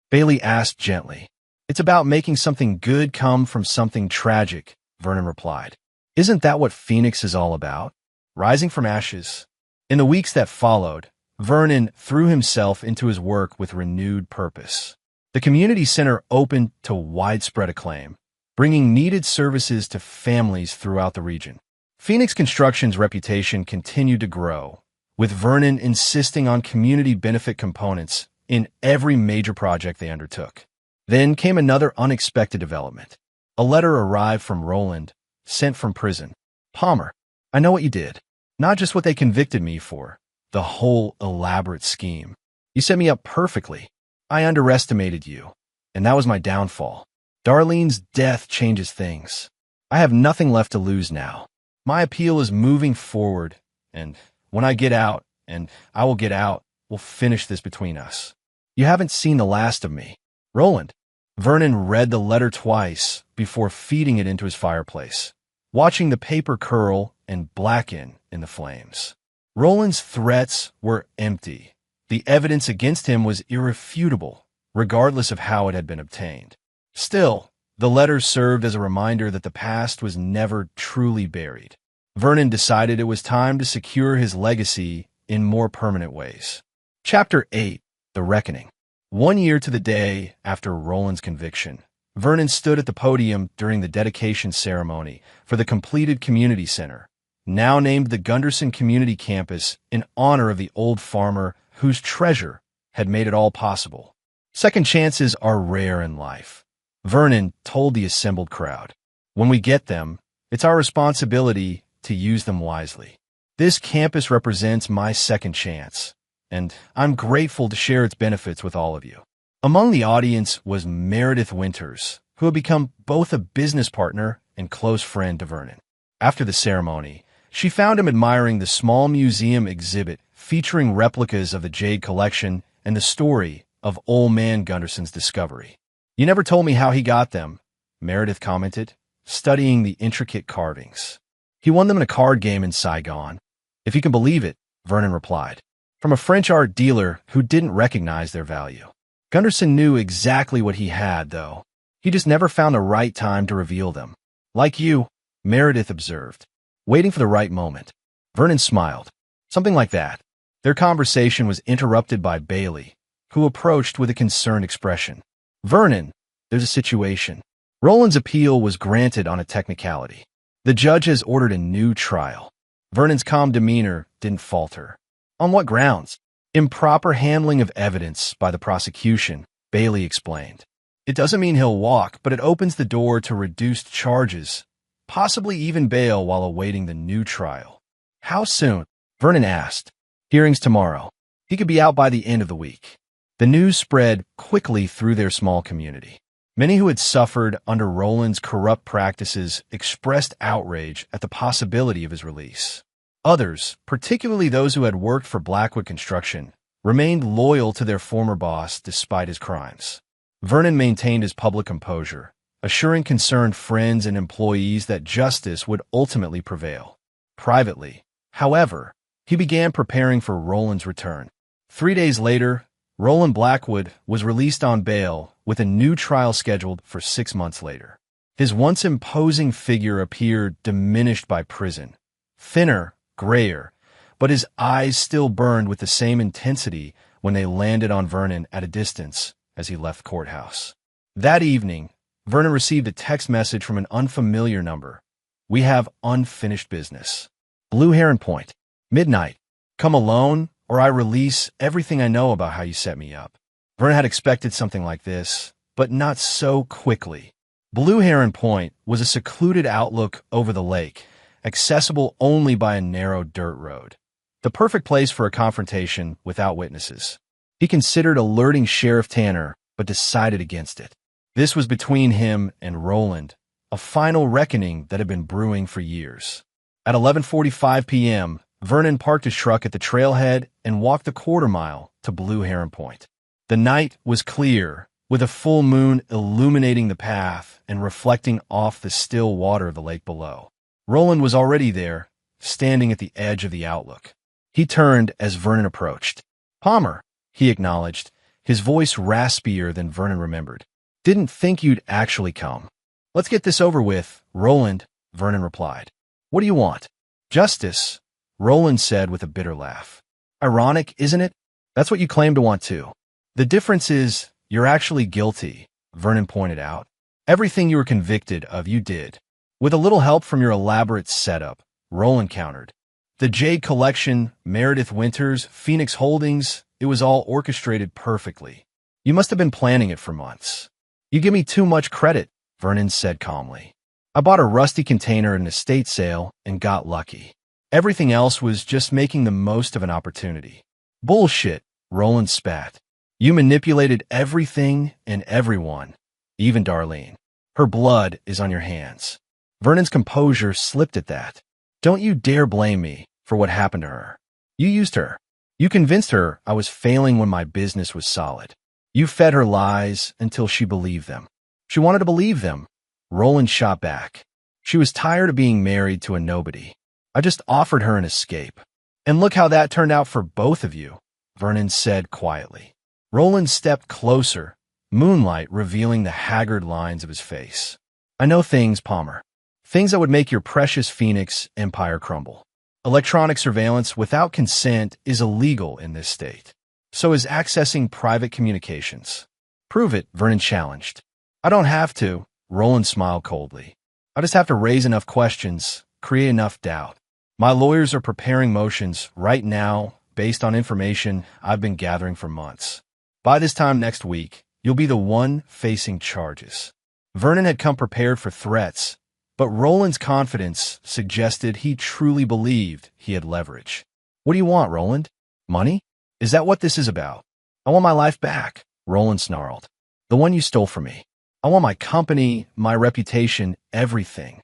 Bailey asked gently. "It's about making something good come from something tragic," Vernon replied. "Isn't that what Phoenix is all about? Rising from ashes." In the weeks that followed, Vernon threw himself into his work with renewed purpose. The community center opened to widespread acclaim, bringing needed services to families throughout the region. Phoenix Construction's reputation continued to grow, with Vernon insisting on community benefit components in every major project they undertook. Then came another unexpected development. A letter arrived from Roland, sent from prison. "Palmer, I know what you did. Not just what they convicted me for, the whole elaborate scheme. You set me up perfectly. I underestimated you, and that was my downfall. Darlene's death changes things. I have nothing left to lose now. My appeal is moving forward, and when I get out, and I will get out, we'll finish this between us. You haven't seen the last of me. Roland." Vernon read the letter twice before feeding it into his fireplace, watching the paper curl and blacken in the flames. Roland's threats were empty. The evidence against him was irrefutable, regardless of how it had been obtained. Still, the letter served as a reminder that the past was never truly buried. Vernon decided it was time to secure his legacy in more permanent ways. Chapter 8: The Reckoning. 1 year to the day after Roland's conviction, Vernon stood at the podium during the dedication ceremony for the completed community center, now named the Gunderson Community Campus in honor of the old farmer whose treasure had made it all possible. "Second chances are rare in life," Vernon told the assembled crowd. "When we get them, it's our responsibility to use them wisely. This campus represents my second chance, and I'm grateful to share its benefits with all of you." Among the audience was Meredith Winters, who had become both a business partner and close friend to Vernon. After the ceremony, She found him admiring the small museum exhibit featuring replicas of the jade collection and the story of Old Man Gunderson's discovery. "You never told me how he got them," Meredith commented, studying the intricate carvings. "He won them in a card game in Saigon." "If you can believe it," Vernon replied, "from a French art dealer who didn't recognize their value." Gunderson knew exactly what he had, though. He just never found the right time to reveal them. "Like you," Meredith observed, waiting for the right moment. Vernon smiled. "Something like that." Their conversation was interrupted by Bailey, who approached with a concerned expression. "Vernon, there's a situation." Roland's appeal was granted on a technicality. "The judge has ordered a new trial." Vernon's calm demeanor didn't falter. "On what grounds?" "Improper handling of evidence by the prosecution," Bailey explained. "It doesn't mean he'll walk, but it opens the door to reduced charges, possibly even bail while awaiting the new trial." "How soon?" Vernon asked. "Hearings tomorrow. He could be out by the end of the week." The news spread quickly through their small community. Many who had suffered under Roland's corrupt practices expressed outrage at the possibility of his release. Others, particularly those who had worked for Blackwood Construction, remained loyal to their former boss despite his crimes. Vernon maintained his public composure, assuring concerned friends and employees that justice would ultimately prevail. Privately, however, he began preparing for Roland's return. 3 days later, Roland Blackwood was released on bail with a new trial scheduled for 6 months later. His once imposing figure appeared diminished by prison, thinner, grayer, but his eyes still burned with the same intensity when they landed on Vernon at a distance as he left the courthouse. That evening, Vernon received a text message from an unfamiliar number. "We have unfinished business. Blue Heron Point. Midnight. Come alone, or I release everything I know about how you set me up." Vernon had expected something like this, but not so quickly. Blue Heron Point was a secluded outlook over the lake, accessible only by a narrow dirt road. The perfect place for a confrontation without witnesses. He considered alerting Sheriff Tanner, but decided against it. This was between him and Roland, a final reckoning that had been brewing for years. At 11:45 p.m., Vernon parked his truck at the trailhead and walked the quarter-mile to Blue Heron Point. The night was clear, with a full moon illuminating the path and reflecting off the still water of the lake below. Roland was already there, standing at the edge of the outlook. He turned as Vernon approached. "Palmer," he acknowledged, his voice raspier than Vernon remembered. "Didn't think you'd actually come." "Let's get this over with, Roland," Vernon replied. "What do you want?" "Justice," Roland said with a bitter laugh. "Ironic, isn't it? That's what you claim to want too." "The difference is, you're actually guilty," Vernon pointed out. "Everything you were convicted of, you did. With a little help from your elaborate setup," Roland countered. "The Jade Collection, Meredith Winters, Phoenix Holdings, it was all orchestrated perfectly. You must have been planning it for months." "You give me too much credit," Vernon said calmly. "I bought a rusty container at an estate sale and got lucky. Everything else was just making the most of an opportunity." "Bullshit," Roland spat. "You manipulated everything and everyone, even Darlene. Her blood is on your hands." Vernon's composure slipped at that. "Don't you dare blame me for what happened to her. You used her. You convinced her I was failing when my business was solid. You fed her lies until she believed them." "She wanted to believe them," Roland shot back. "She was tired of being married to a nobody. I just offered her an escape. And look how that turned out for both of you," Vernon said quietly. Roland stepped closer, moonlight revealing the haggard lines of his face. "I know things, Palmer. Things that would make your precious Phoenix empire crumble. Electronic surveillance without consent is illegal in this state. So is accessing private communications." "Prove it," Vernon challenged. "I don't have to," Roland smiled coldly. "I just have to raise enough questions, create enough doubt. My lawyers are preparing motions right now based on information I've been gathering for months. By this time next week, you'll be the one facing charges." Vernon had come prepared for threats, but Roland's confidence suggested he truly believed he had leverage. "What do you want, Roland? Money? Is that what this is about?" "I want my life back," Roland snarled. "The one you stole from me. I want my company, my reputation, everything."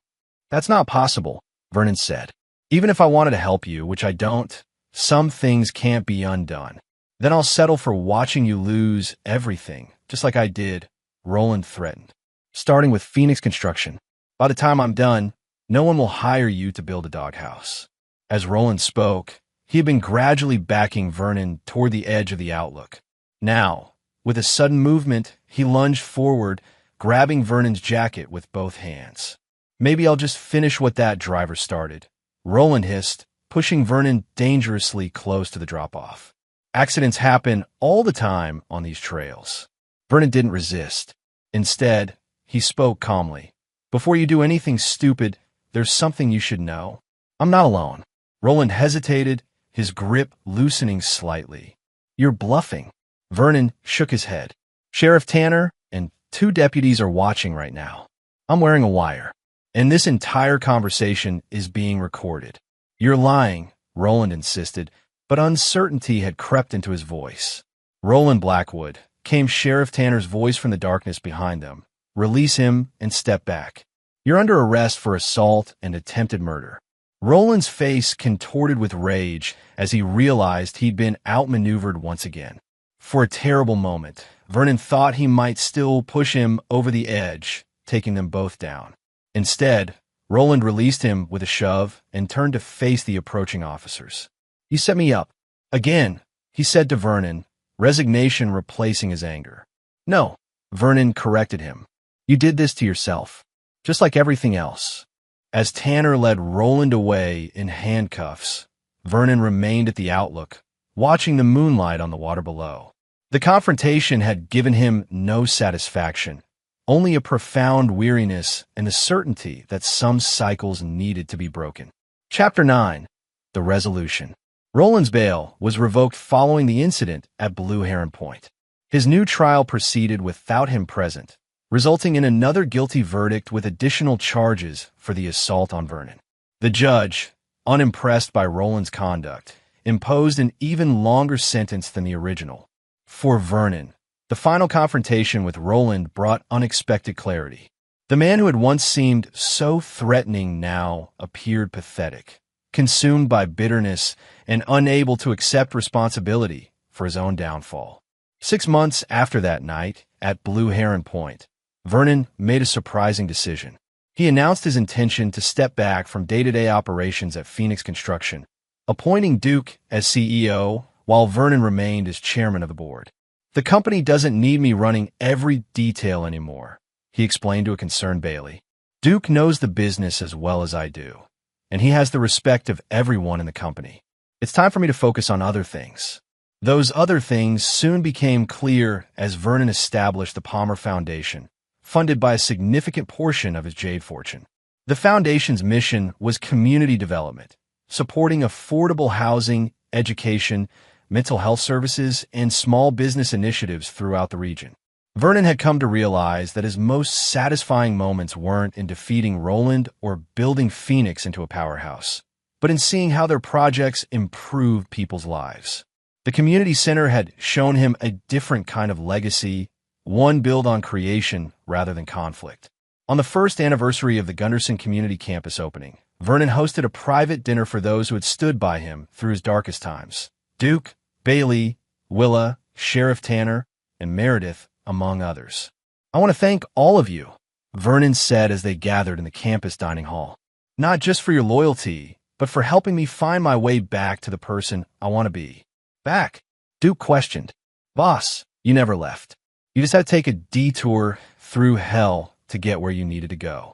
"That's not possible," Vernon said. Even if I wanted to help you, which I don't, some things can't be undone. Then I'll settle for watching you lose everything, just like I did, Roland threatened. Starting with Phoenix Construction. By the time I'm done, no one will hire you to build a doghouse. As Roland spoke, he had been gradually backing Vernon toward the edge of the outlook. Now, with a sudden movement, he lunged forward, grabbing Vernon's jacket with both hands. Maybe I'll just finish what that driver started, Roland hissed, pushing Vernon dangerously close to the drop-off. Accidents happen all the time on these trails. Vernon didn't resist. Instead, he spoke calmly. Before you do anything stupid, there's something you should know. I'm not alone. Roland hesitated, his grip loosening slightly. You're bluffing. Vernon shook his head. Sheriff Tanner and 2 deputies are watching right now. I'm wearing a wire, and this entire conversation is being recorded. You're lying, Roland insisted, but uncertainty had crept into his voice. Roland Blackwood, came Sheriff Tanner's voice from the darkness behind them. Release him and step back. You're under arrest for assault and attempted murder. Roland's face contorted with rage as he realized he'd been outmaneuvered once again. For a terrible moment, Vernon thought he might still push him over the edge, taking them both down. Instead, Roland released him with a shove and turned to face the approaching officers. You set me up. Again, he said to Vernon, resignation replacing his anger. No, Vernon corrected him. You did this to yourself, just like everything else. As Tanner led Roland away in handcuffs, Vernon remained at the outlook, watching the moonlight on the water below. The confrontation had given him no satisfaction, only a profound weariness and the certainty that some cycles needed to be broken. Chapter 9. The Resolution. Roland's bail was revoked following the incident at Blue Heron Point. His new trial proceeded without him present, resulting in another guilty verdict with additional charges for the assault on Vernon. The judge, unimpressed by Roland's conduct, imposed an even longer sentence than the original. For Vernon, the final confrontation with Roland brought unexpected clarity. The man who had once seemed so threatening now appeared pathetic, consumed by bitterness and unable to accept responsibility for his own downfall. 6 months after that night, at Blue Heron Point, Vernon made a surprising decision. He announced his intention to step back from day-to-day operations at Phoenix Construction, appointing Duke as CEO while Vernon remained as chairman of the board. The company doesn't need me running every detail anymore, he explained to a concerned Bailey. Duke knows the business as well as I do, and he has the respect of everyone in the company. It's time for me to focus on other things. Those other things soon became clear as Vernon established the Palmer Foundation, funded by a significant portion of his jade fortune. The foundation's mission was community development, supporting affordable housing, education, mental health services, and small business initiatives throughout the region. Vernon had come to realize that his most satisfying moments weren't in defeating Roland or building Phoenix into a powerhouse, but in seeing how their projects improved people's lives. The community center had shown him a different kind of legacy, one built on creation rather than conflict. On the first anniversary of the Gunderson Community Campus opening, Vernon hosted a private dinner for those who had stood by him through his darkest times. Duke, Bailey, Willa, Sheriff Tanner, and Meredith, among others. I want to thank all of you, Vernon said as they gathered in the campus dining hall. Not just for your loyalty, but for helping me find my way back to the person I want to be. Back? Duke questioned. Boss, you never left. You just had to take a detour through hell to get where you needed to go.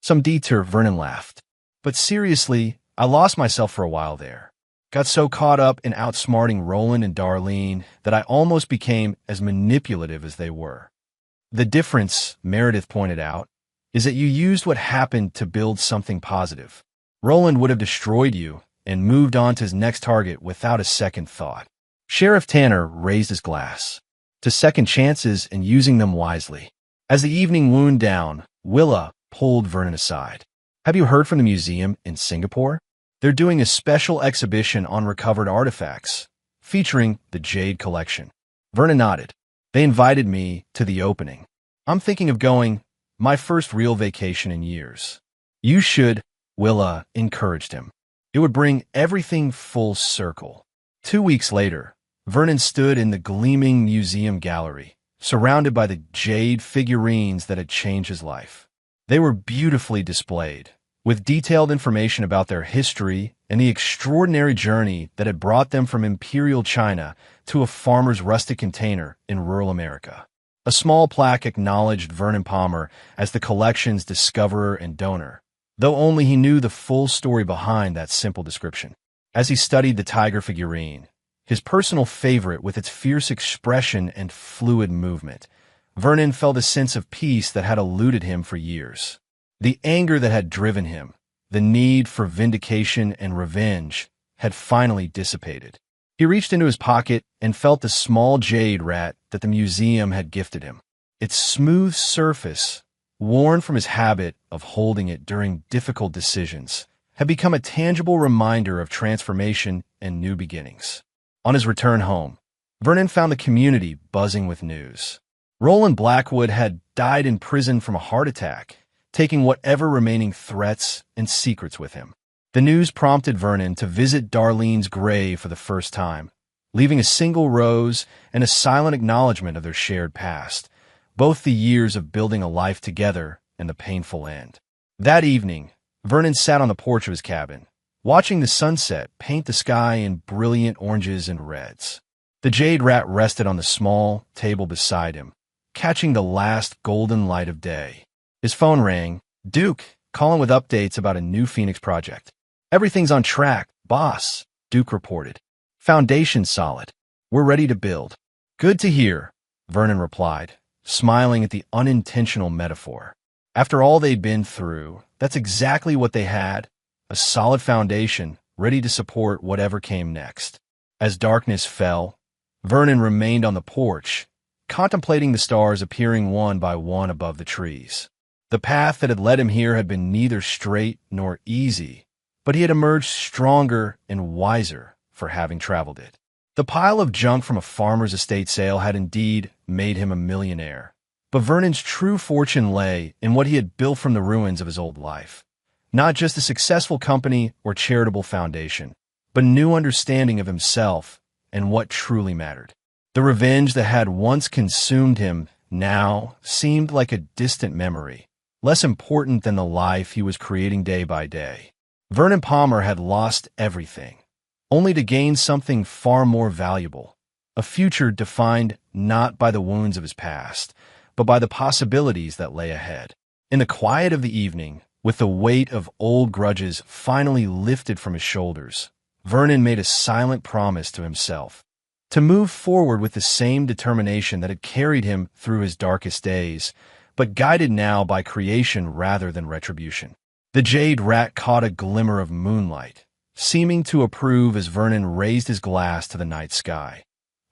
Some detour, Vernon laughed. But seriously, I lost myself for a while there. Got so caught up in outsmarting Roland and Darlene that I almost became as manipulative as they were. The difference, Meredith pointed out, is that you used what happened to build something positive. Roland would have destroyed you and moved on to his next target without a second thought. Sheriff Tanner raised his glass. To second chances and using them wisely. As the evening wound down, Willa pulled Vernon aside. Have you heard from the museum in Singapore? They're doing a special exhibition on recovered artifacts, featuring the Jade Collection. Vernon nodded. They invited me to the opening. I'm thinking of going, my first real vacation in years. You should, Willa encouraged him. It would bring everything full circle. 2 weeks later, Vernon stood in the gleaming museum gallery, surrounded by the jade figurines that had changed his life. They were beautifully displayed, with detailed information about their history and the extraordinary journey that had brought them from imperial China to a farmer's rustic container in rural America. A small plaque acknowledged Vernon Palmer as the collection's discoverer and donor, though only he knew the full story behind that simple description. As he studied the tiger figurine, his personal favorite with its fierce expression and fluid movement, Vernon felt a sense of peace that had eluded him for years. The anger that had driven him, the need for vindication and revenge, had finally dissipated. He reached into his pocket and felt the small jade rat that the museum had gifted him. Its smooth surface, worn from his habit of holding it during difficult decisions, had become a tangible reminder of transformation and new beginnings. On his return home, Vernon found the community buzzing with news. Roland Blackwood had died in prison from a heart attack, taking whatever remaining threats and secrets with him. The news prompted Vernon to visit Darlene's grave for the first time, leaving a single rose and a silent acknowledgement of their shared past, both the years of building a life together and the painful end. That evening, Vernon sat on the porch of his cabin, watching the sunset paint the sky in brilliant oranges and reds. The jade rat rested on the small table beside him, catching the last golden light of day. His phone rang. Duke, calling with updates about a new Phoenix project. Everything's on track, boss, Duke reported. Foundation solid. We're ready to build. Good to hear, Vernon replied, smiling at the unintentional metaphor. After all they'd been through, that's exactly what they had, a solid foundation ready to support whatever came next. As darkness fell, Vernon remained on the porch, contemplating the stars appearing one by one above the trees. The path that had led him here had been neither straight nor easy, but he had emerged stronger and wiser for having traveled it. The pile of junk from a farmer's estate sale had indeed made him a millionaire, but Vernon's true fortune lay in what he had built from the ruins of his old life. Not just a successful company or charitable foundation, but a new understanding of himself and what truly mattered. The revenge that had once consumed him now seemed like a distant memory, less important than the life he was creating day by day. Vernon Palmer had lost everything, only to gain something far more valuable, a future defined not by the wounds of his past, but by the possibilities that lay ahead. In the quiet of the evening, with the weight of old grudges finally lifted from his shoulders, Vernon made a silent promise to himself to move forward with the same determination that had carried him through his darkest days, but guided now by creation rather than retribution. The jade rat caught a glimmer of moonlight, seeming to approve as Vernon raised his glass to the night sky.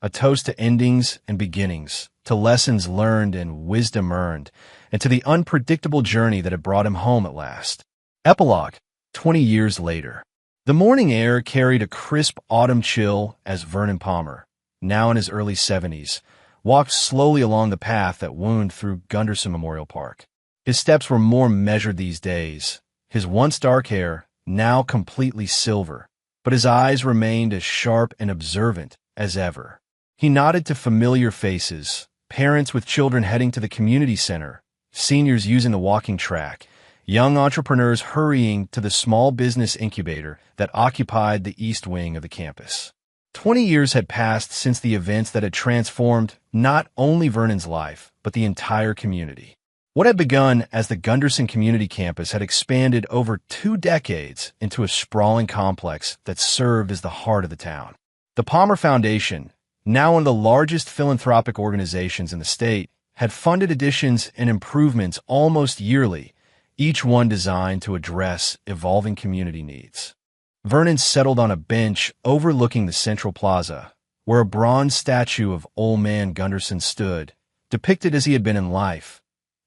A toast to endings and beginnings, to lessons learned and wisdom earned, and to the unpredictable journey that had brought him home at last. Epilogue, 20 years later. The morning air carried a crisp autumn chill as Vernon Palmer, now in his early 70s, walked slowly along the path that wound through Gunderson Memorial Park. His steps were more measured these days, his once dark hair now completely silver, but his eyes remained as sharp and observant as ever. He nodded to familiar faces, parents with children heading to the community center, seniors using the walking track, young entrepreneurs hurrying to the small business incubator that occupied the east wing of the campus. 20 years had passed since the events that had transformed not only Vernon's life, but the entire community. What had begun as the Gunderson Community Campus had expanded over 2 decades into a sprawling complex that served as the heart of the town. The Palmer Foundation, now one of the largest philanthropic organizations in the state, had funded additions and improvements almost yearly, each one designed to address evolving community needs. Vernon settled on a bench overlooking the central plaza, where a bronze statue of Old Man Gunderson stood, depicted as he had been in life,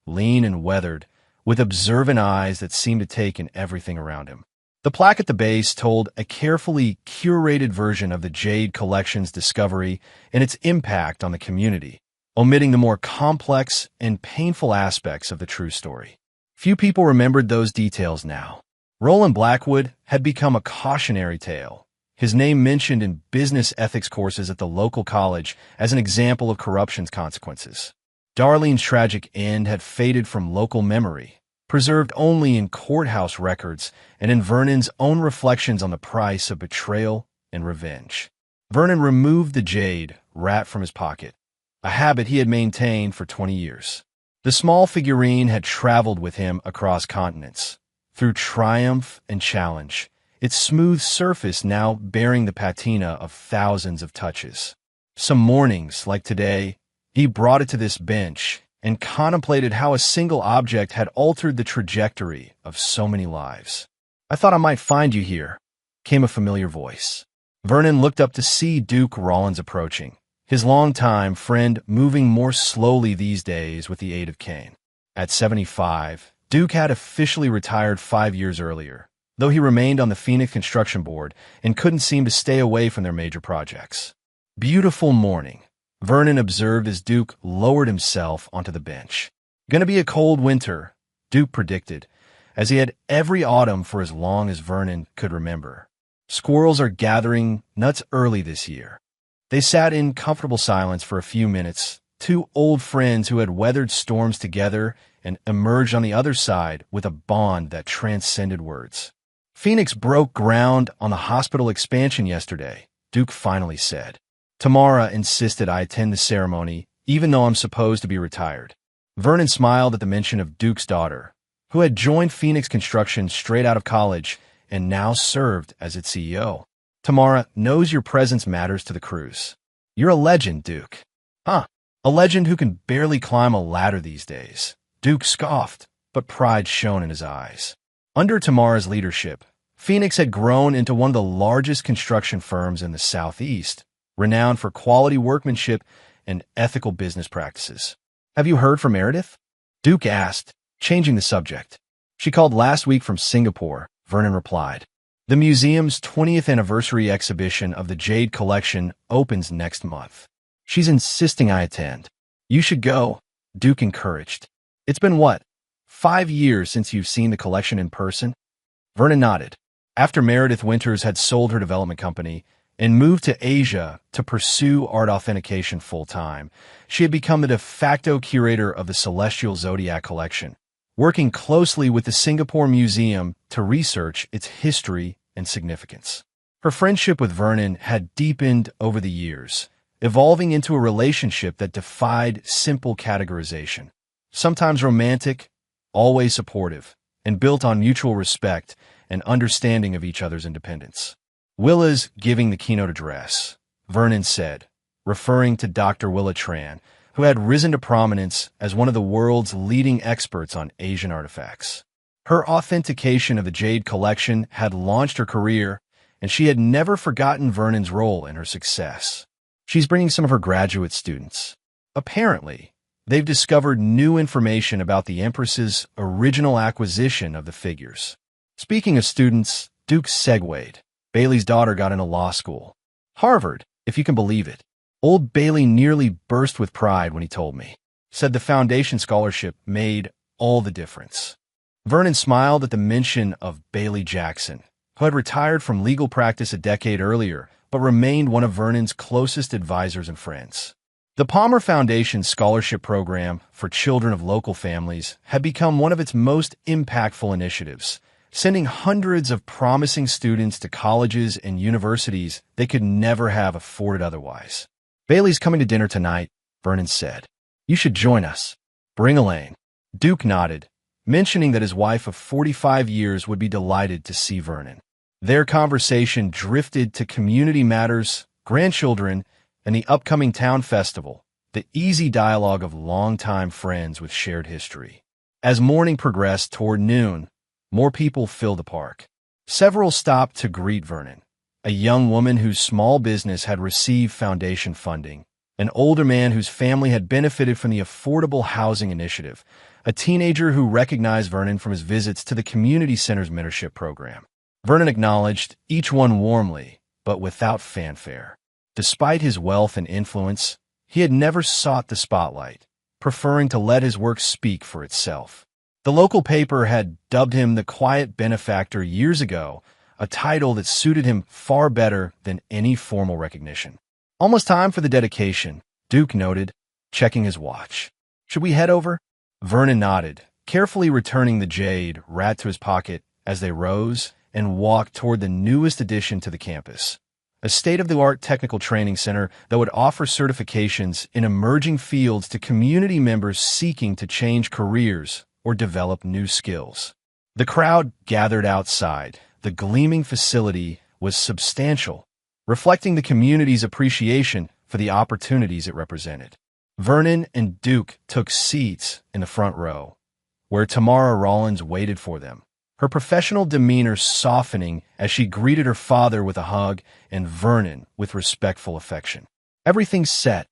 lean and weathered, with observant eyes that seemed to take in everything around him. The plaque at the base told a carefully curated version of the Jade Collection's discovery and its impact on the community, omitting the more complex and painful aspects of the true story. Few people remembered those details now. Roland Blackwood had become a cautionary tale, his name mentioned in business ethics courses at the local college as an example of corruption's consequences. Darlene's tragic end had faded from local memory, preserved only in courthouse records and in Vernon's own reflections on the price of betrayal and revenge. Vernon removed the jade rat from his pocket, a habit he had maintained for 20 years. The small figurine had traveled with him across continents, through triumph and challenge, its smooth surface now bearing the patina of thousands of touches. Some mornings, like today, he brought it to this bench and contemplated how a single object had altered the trajectory of so many lives. "I thought I might find you here," came a familiar voice. Vernon looked up to see Duke Rollins approaching, his longtime friend moving more slowly these days with the aid of cane. At 75, Duke had officially retired 5 years earlier, though he remained on the Phoenix Construction Board and couldn't seem to stay away from their major projects. "Beautiful morning," Vernon observed as Duke lowered himself onto the bench. "Gonna be a cold winter," Duke predicted, as he had every autumn for as long as Vernon could remember. "Squirrels are gathering nuts early this year." They sat in comfortable silence for a few minutes, two old friends who had weathered storms together and emerged on the other side with a bond that transcended words. "Phoenix broke ground on the hospital expansion yesterday," Duke finally said. "Tamara insisted I attend the ceremony, even though I'm supposed to be retired." Vernon smiled at the mention of Duke's daughter, who had joined Phoenix Construction straight out of college and now served as its CEO. "Tamara knows your presence matters to the crews. You're a legend, Duke." "Huh, a legend who can barely climb a ladder these days." Duke scoffed, but pride shone in his eyes. Under Tamara's leadership, Phoenix had grown into one of the largest construction firms in the Southeast, renowned for quality workmanship and ethical business practices. "Have you heard from Meredith?" Duke asked, changing the subject. "She called last week from Singapore," Vernon replied. "The museum's 20th anniversary exhibition of the Jade Collection opens next month. She's insisting I attend." "You should go," Duke encouraged. "It's been what, 5 years since you've seen the collection in person?" Vernon nodded. After Meredith Winters had sold her development company and moved to Asia to pursue art authentication full-time, she had become the de facto curator of the Celestial Zodiac collection, working closely with the Singapore Museum to research its history and significance. Her friendship with Vernon had deepened over the years, evolving into a relationship that defied simple categorization. Sometimes romantic, always supportive, and built on mutual respect and understanding of each other's independence. "Willa's giving the keynote address," Vernon said, referring to Dr. Willa Tran, who had risen to prominence as one of the world's leading experts on Asian artifacts. Her authentication of the Jade Collection had launched her career, and she had never forgotten Vernon's role in her success. "She's bringing some of her graduate students. Apparently, they've discovered new information about the Empress's original acquisition of the figures." Speaking of students, Duke segued. "Bailey's daughter got into law school. Harvard, if you can believe it." Old Bailey nearly burst with pride when he told me. Said the foundation scholarship made all the difference. Vernon smiled at the mention of Bailey Jackson, who had retired from legal practice a decade earlier, but remained one of Vernon's closest advisors and friends. The Palmer Foundation Scholarship Program for children of local families had become one of its most impactful initiatives, sending hundreds of promising students to colleges and universities they could never have afforded otherwise. "Bailey's coming to dinner tonight," Vernon said. "You should join us. Bring Elaine." Duke nodded, mentioning that his wife of 45 years would be delighted to see Vernon. Their conversation drifted to community matters, grandchildren, and the upcoming town festival, the easy dialogue of longtime friends with shared history. As morning progressed toward noon, more people filled the park. Several stopped to greet Vernon, a young woman whose small business had received foundation funding, an older man whose family had benefited from the Affordable Housing Initiative, a teenager who recognized Vernon from his visits to the community center's mentorship program. Vernon acknowledged each one warmly, but without fanfare. Despite his wealth and influence, he had never sought the spotlight, preferring to let his work speak for itself. The local paper had dubbed him the Quiet Benefactor years ago, a title that suited him far better than any formal recognition. Almost time for the dedication, Duke noted, checking his watch. Should we head over? Vernon nodded, carefully returning the jade rat to his pocket as they rose and walked toward the newest addition to the campus, a state-of-the-art technical training center that would offer certifications in emerging fields to community members seeking to change careers or develop new skills. The crowd gathered outside. The gleaming facility was substantial, reflecting the community's appreciation for the opportunities it represented. Vernon and Duke took seats in the front row, where Tamara Rollins waited for them, her professional demeanor softening as she greeted her father with a hug and Vernon with respectful affection. "Everything's set,"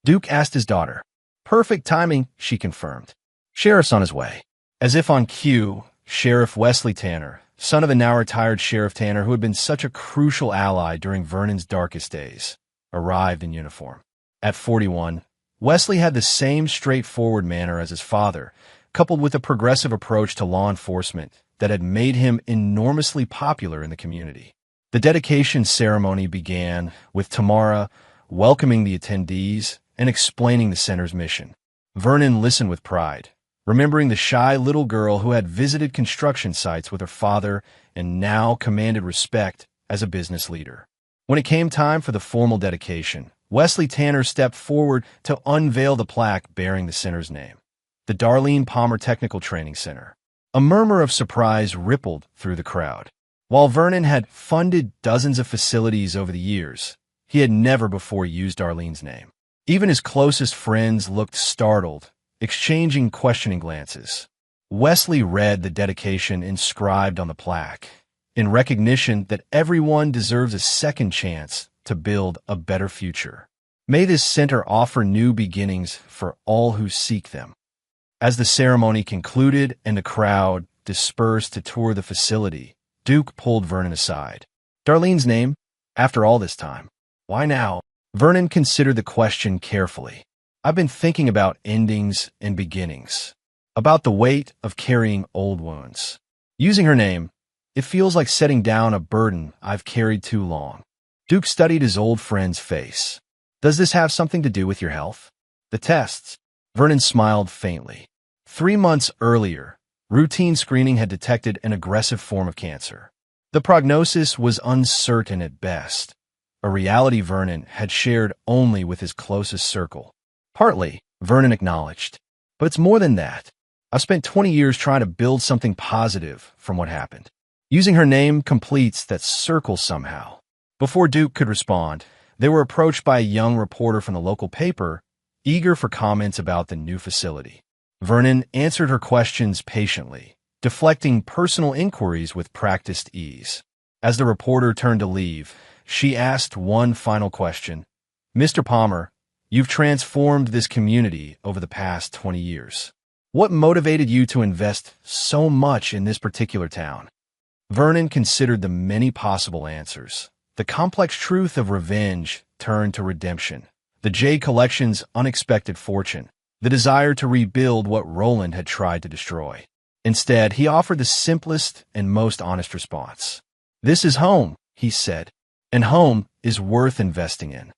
Duke asked his daughter. "Perfect timing," she confirmed. "Sheriff's on his way." As if on cue, Sheriff Wesley Tanner, son of a now-retired Sheriff Tanner who had been such a crucial ally during Vernon's darkest days, arrived in uniform. At 41, Wesley had the same straightforward manner as his father, coupled with a progressive approach to law enforcement that had made him enormously popular in the community. The dedication ceremony began with Tamara welcoming the attendees and explaining the center's mission. Vernon listened with pride, remembering the shy little girl who had visited construction sites with her father and now commanded respect as a business leader. When it came time for the formal dedication, Wesley Tanner stepped forward to unveil the plaque bearing the center's name, the Darlene Palmer Technical Training Center. A murmur of surprise rippled through the crowd. While Vernon had funded dozens of facilities over the years, he had never before used Darlene's name. Even his closest friends looked startled, exchanging questioning glances. Wesley read the dedication inscribed on the plaque, in recognition that everyone deserves a second chance to build a better future. May this center offer new beginnings for all who seek them. As the ceremony concluded and the crowd dispersed to tour the facility, Duke pulled Vernon aside. "Darlene's name? After all this time? Why now?" Vernon considered the question carefully. "I've been thinking about endings and beginnings, about the weight of carrying old wounds. Using her name, it feels like setting down a burden I've carried too long." Duke studied his old friend's face. "Does this have something to do with your health?" "The tests." Vernon smiled faintly. 3 months earlier, routine screening had detected an aggressive form of cancer. The prognosis was uncertain at best, a reality Vernon had shared only with his closest circle. "Partly," Vernon acknowledged, "but it's more than that. I've spent 20 years trying to build something positive from what happened." Using her name completes that circle somehow. Before Duke could respond, they were approached by a young reporter from the local paper, eager for comments about the new facility. Vernon answered her questions patiently, deflecting personal inquiries with practiced ease. As the reporter turned to leave, she asked one final question. "Mr. Palmer, you've transformed this community over the past 20 years. What motivated you to invest so much in this particular town?" Vernon considered the many possible answers. The complex truth of revenge turned to redemption, the J Collection's unexpected fortune, the desire to rebuild what Roland had tried to destroy. Instead, he offered the simplest and most honest response. "This is home," he said, "and home is worth investing in."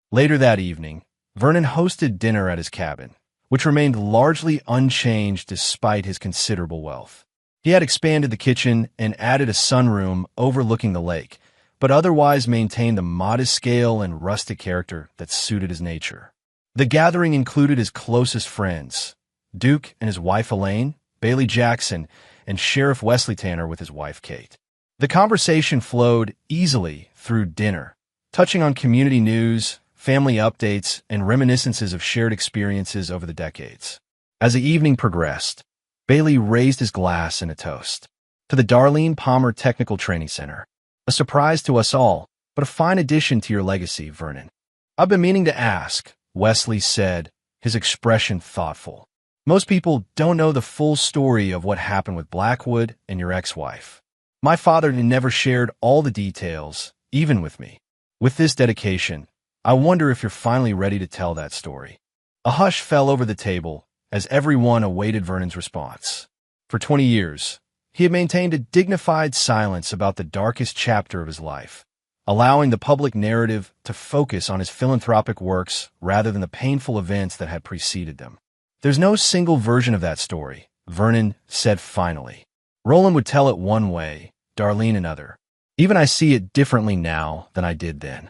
Later that evening, Vernon hosted dinner at his cabin, which remained largely unchanged despite his considerable wealth. He had expanded the kitchen and added a sunroom overlooking the lake, but otherwise maintained the modest scale and rustic character that suited his nature. The gathering included his closest friends, Duke and his wife Elaine, Bailey Jackson, and Sheriff Wesley Tanner with his wife Kate. The conversation flowed easily through dinner, touching on community news, family updates, and reminiscences of shared experiences over the decades. As the evening progressed, Bailey raised his glass in a toast. "To the Darlene Palmer Technical Training Center. A surprise to us all, but a fine addition to your legacy, Vernon." "I've been meaning to ask," Wesley said, his expression thoughtful. "Most people don't know the full story of what happened with Blackwood and your ex-wife. My father never shared all the details, even with me. With this dedication, I wonder if you're finally ready to tell that story." A hush fell over the table as everyone awaited Vernon's response. For 20 years, he had maintained a dignified silence about the darkest chapter of his life, allowing the public narrative to focus on his philanthropic works rather than the painful events that had preceded them. There's no single version of that story, Vernon said finally. Roland would tell it one way, Darlene another. Even I see it differently now than I did then.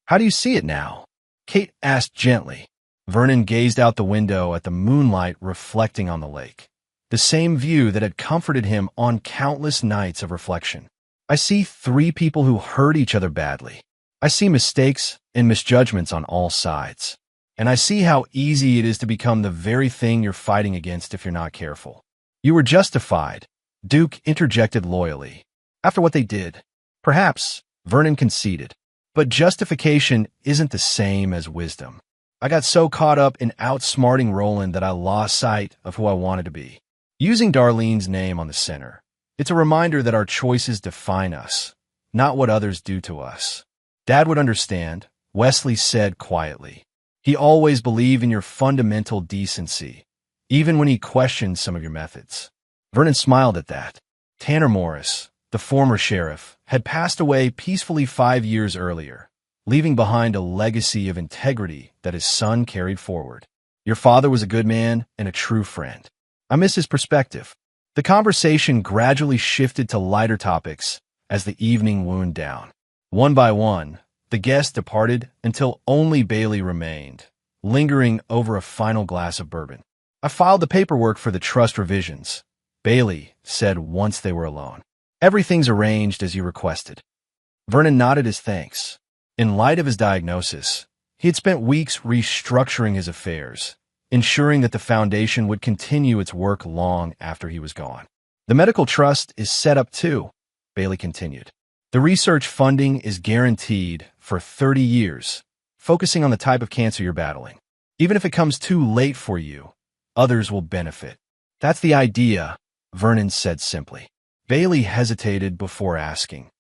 How do you see it now? Kate asked gently. Vernon gazed out the window at the moonlight reflecting on the lake, the same view that had comforted him on countless nights of reflection. I see three people who hurt each other badly. I see mistakes and misjudgments on all sides. And I see how easy it is to become the very thing you're fighting against if you're not careful. You were justified, Duke interjected loyally. After what they did. Perhaps, Vernon conceded. But justification isn't the same as wisdom. I got so caught up in outsmarting Roland that I lost sight of who I wanted to be. Using Darlene's name on the center, it's a reminder that our choices define us, not what others do to us. Dad would understand, Wesley said quietly. He always believed in your fundamental decency, even when he questioned some of your methods. Vernon smiled at that. Tanner Morris, the former sheriff, had passed away peacefully 5 years earlier, leaving behind a legacy of integrity that his son carried forward. Your father was a good man and a true friend. I miss his perspective. The conversation gradually shifted to lighter topics as the evening wound down. One by one, the guests departed until only Bailey remained, lingering over a final glass of bourbon. I filed the paperwork for the trust revisions, Bailey said once they were alone. Everything's arranged as you requested. Vernon nodded his thanks. In light of his diagnosis, he had spent weeks restructuring his affairs, ensuring that the foundation would continue its work long after he was gone. The medical trust is set up too, Bailey continued. The research funding is guaranteed for 30 years, focusing on the type of cancer you're battling. Even if it comes too late for you, others will benefit. That's the idea, Vernon said simply. Bailey hesitated before asking,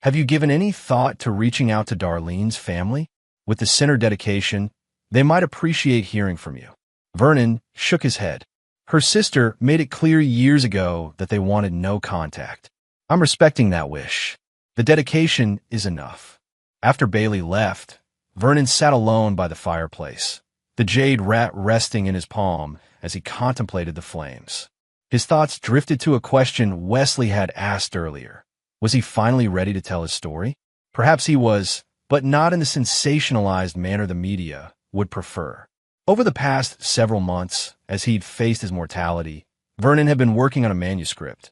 have you given any thought to reaching out to Darlene's family? With the center dedication, they might appreciate hearing from you. Vernon shook his head. Her sister made it clear years ago that they wanted no contact. I'm respecting that wish. The dedication is enough. After Bailey left, Vernon sat alone by the fireplace, the jade rat resting in his palm as he contemplated the flames. His thoughts drifted to a question Wesley had asked earlier. Was he finally ready to tell his story? Perhaps he was, but not in the sensationalized manner the media would prefer. Over the past several months, as he'd faced his mortality, Vernon had been working on a manuscript.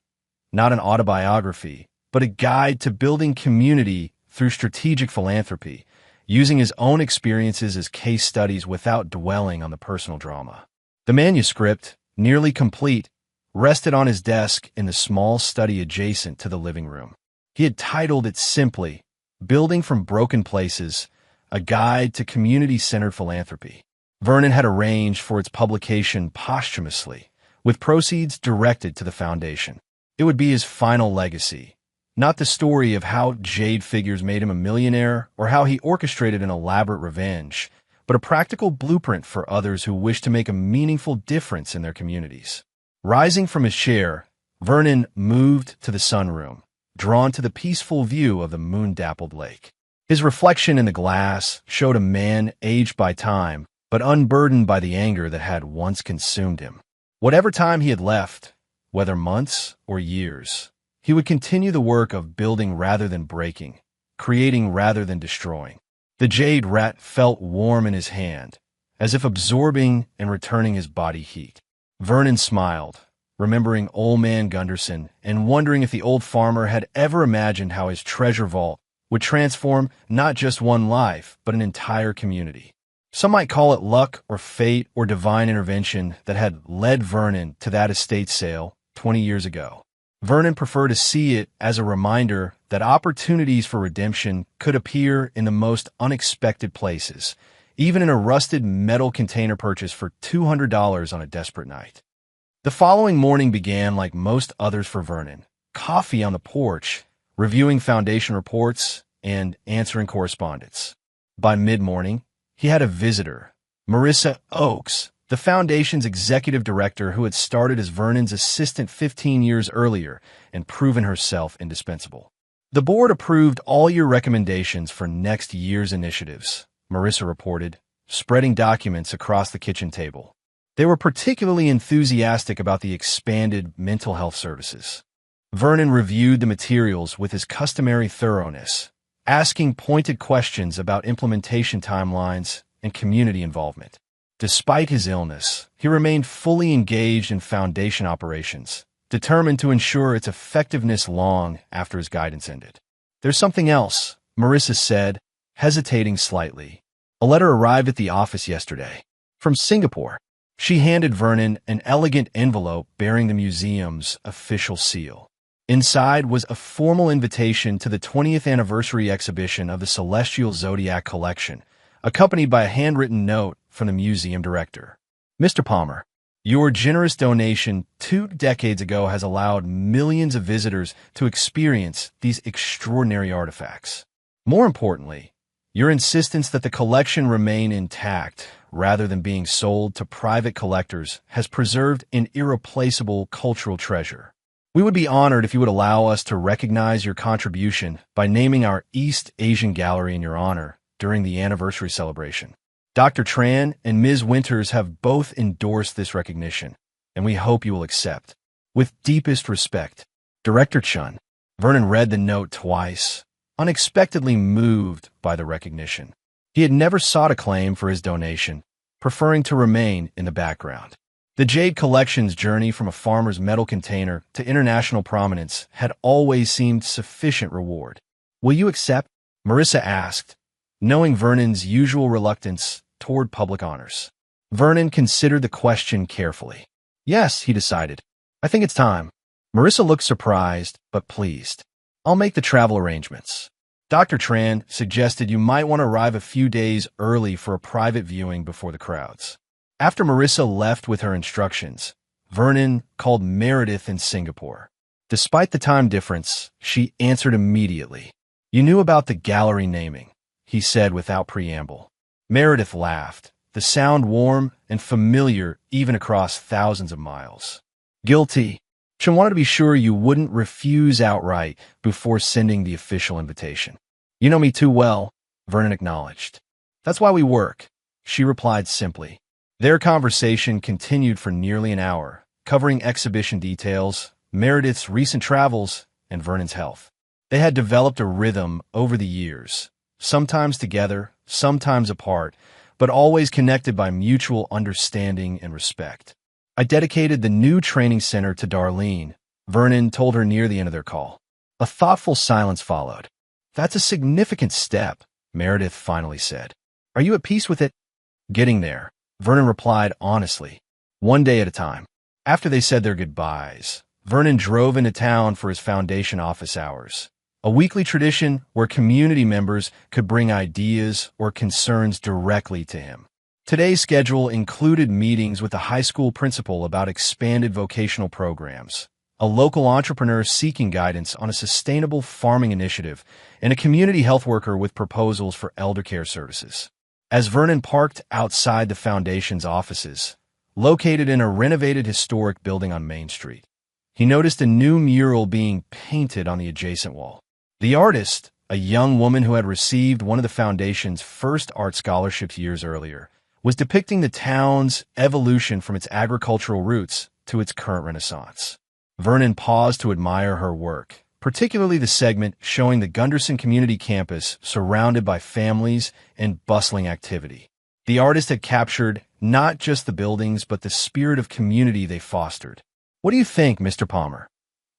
Not an autobiography, but a guide to building community through strategic philanthropy, using his own experiences as case studies without dwelling on the personal drama. The manuscript, nearly complete, rested on his desk in the small study adjacent to the living room. He had titled it simply, Building from Broken Places, a Guide to Community-Centered Philanthropy. Vernon had arranged for its publication posthumously, with proceeds directed to the foundation. It would be his final legacy, not the story of how jade figures made him a millionaire or how he orchestrated an elaborate revenge, but a practical blueprint for others who wish to make a meaningful difference in their communities. Rising from his chair, Vernon moved to the sunroom, drawn to the peaceful view of the moon-dappled lake. His reflection in the glass showed a man aged by time, but unburdened by the anger that had once consumed him. Whatever time he had left, whether months or years, he would continue the work of building rather than breaking, creating rather than destroying. The jade rat felt warm in his hand, as if absorbing and returning his body heat. Vernon smiled, remembering Old Man Gunderson and wondering if the old farmer had ever imagined how his treasure vault would transform not just one life, but an entire community. Some might call it luck or fate or divine intervention that had led Vernon to that estate sale 20 years ago. Vernon preferred to see it as a reminder that opportunities for redemption could appear in the most unexpected places, even in a rusted metal container purchase for $200 on a desperate night. The following morning began like most others for Vernon, coffee on the porch, reviewing foundation reports, and answering correspondence. By mid-morning, he had a visitor, Marissa Oakes, the foundation's executive director who had started as Vernon's assistant 15 years earlier and proven herself indispensable. The board approved all your recommendations for next year's initiatives, Marissa reported, spreading documents across the kitchen table. They were particularly enthusiastic about the expanded mental health services. Vernon reviewed the materials with his customary thoroughness, asking pointed questions about implementation timelines and community involvement. Despite his illness, he remained fully engaged in foundation operations, determined to ensure its effectiveness long after his guidance ended. There's something else, Marissa said, hesitating slightly. A letter arrived at the office yesterday. From Singapore. She handed Vernon an elegant envelope bearing the museum's official seal. Inside was a formal invitation to the 20th anniversary exhibition of the Celestial Zodiac Collection, accompanied by a handwritten note from the museum director. Mr. Palmer, your generous donation 2 decades ago has allowed millions of visitors to experience these extraordinary artifacts. More importantly, your insistence that the collection remain intact rather than being sold to private collectors has preserved an irreplaceable cultural treasure. We would be honored if you would allow us to recognize your contribution by naming our East Asian Gallery in your honor during the anniversary celebration. Dr. Tran and Ms. Winters have both endorsed this recognition, and we hope you will accept. With deepest respect, Director Chun. Vernon read the note twice, unexpectedly moved by the recognition. He had never sought acclaim for his donation, preferring to remain in the background. The Jade Collection's journey from a farmer's metal container to international prominence had always seemed sufficient reward. Will you accept? Marissa asked, knowing Vernon's usual reluctance toward public honors. Vernon considered the question carefully. Yes, he decided. I think it's time. Marissa looked surprised, but pleased. I'll make the travel arrangements. Dr. Tran suggested you might want to arrive a few days early for a private viewing before the crowds. After Marissa left with her instructions, Vernon called Meredith in Singapore. Despite the time difference, she answered immediately. You knew about the gallery naming, he said without preamble. Meredith laughed, the sound warm and familiar even across thousands of miles. Guilty. She wanted to be sure you wouldn't refuse outright before sending the official invitation. You know me too well, Vernon acknowledged. That's why we work, she replied simply. Their conversation continued for nearly an hour, covering exhibition details, Meredith's recent travels, and Vernon's health. They had developed a rhythm over the years, sometimes together, sometimes apart, but always connected by mutual understanding and respect. I dedicated the new training center to Darlene, Vernon told her near the end of their call. A thoughtful silence followed. That's a significant step, Meredith finally said. Are you at peace with it? Getting there, Vernon replied honestly. One day at a time. After they said their goodbyes, Vernon drove into town for his foundation office hours, a weekly tradition where community members could bring ideas or concerns directly to him. Today's schedule included meetings with the high school principal about expanded vocational programs, a local entrepreneur seeking guidance on a sustainable farming initiative, and a community health worker with proposals for elder care services. As Vernon parked outside the foundation's offices, located in a renovated historic building on Main Street, he noticed a new mural being painted on the adjacent wall. The artist, a young woman who had received one of the foundation's first art scholarships years earlier, was depicting the town's evolution from its agricultural roots to its current renaissance. Vernon paused to admire her work, particularly the segment showing the Gunderson Community Campus surrounded by families and bustling activity. The artist had captured not just the buildings, but the spirit of community they fostered. What do you think, Mr. Palmer?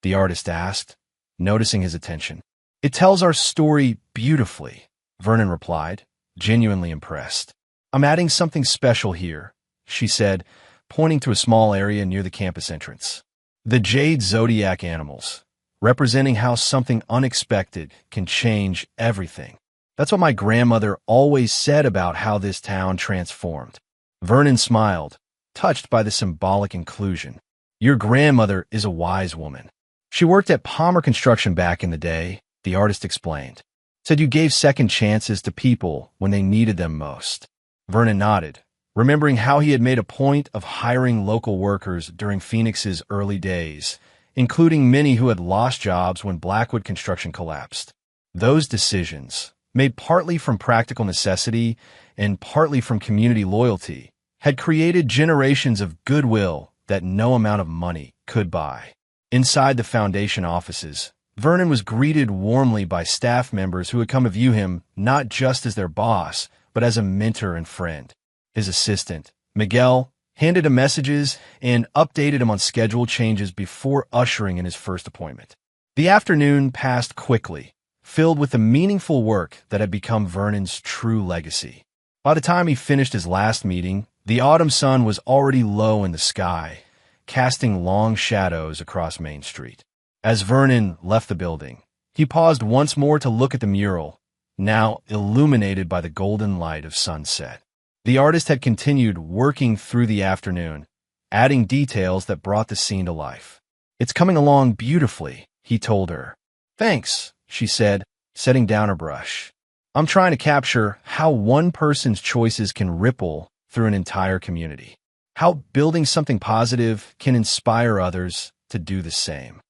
The artist asked, noticing his attention. It tells our story beautifully, Vernon replied, genuinely impressed. I'm adding something special here, she said, pointing to a small area near the campus entrance. The Jade Zodiac animals, representing how something unexpected can change everything. That's what my grandmother always said about how this town transformed. Vernon smiled, touched by the symbolic inclusion. Your grandmother is a wise woman. She worked at Palmer Construction back in the day, the artist explained. Said you gave second chances to people when they needed them most. Vernon nodded, remembering how he had made a point of hiring local workers during Phoenix's early days, including many who had lost jobs when Blackwood construction collapsed. Those decisions, made partly from practical necessity and partly from community loyalty, had created generations of goodwill that no amount of money could buy. Inside the foundation offices, Vernon was greeted warmly by staff members who had come to view him not just as their boss, but as a mentor and friend. His assistant, Miguel, handed him messages and updated him on schedule changes before ushering in his first appointment. The afternoon passed quickly, filled with the meaningful work that had become Vernon's true legacy. By the time he finished his last meeting, the autumn sun was already low in the sky, casting long shadows across Main Street. As Vernon left the building, he paused once more to look at the mural, now illuminated by the golden light of sunset. The artist had continued working through the afternoon, adding details that brought the scene to life. "It's coming along beautifully," he told her. "Thanks," she said, setting down her brush. "I'm trying to capture how one person's choices can ripple through an entire community. How building something positive can inspire others to do the same."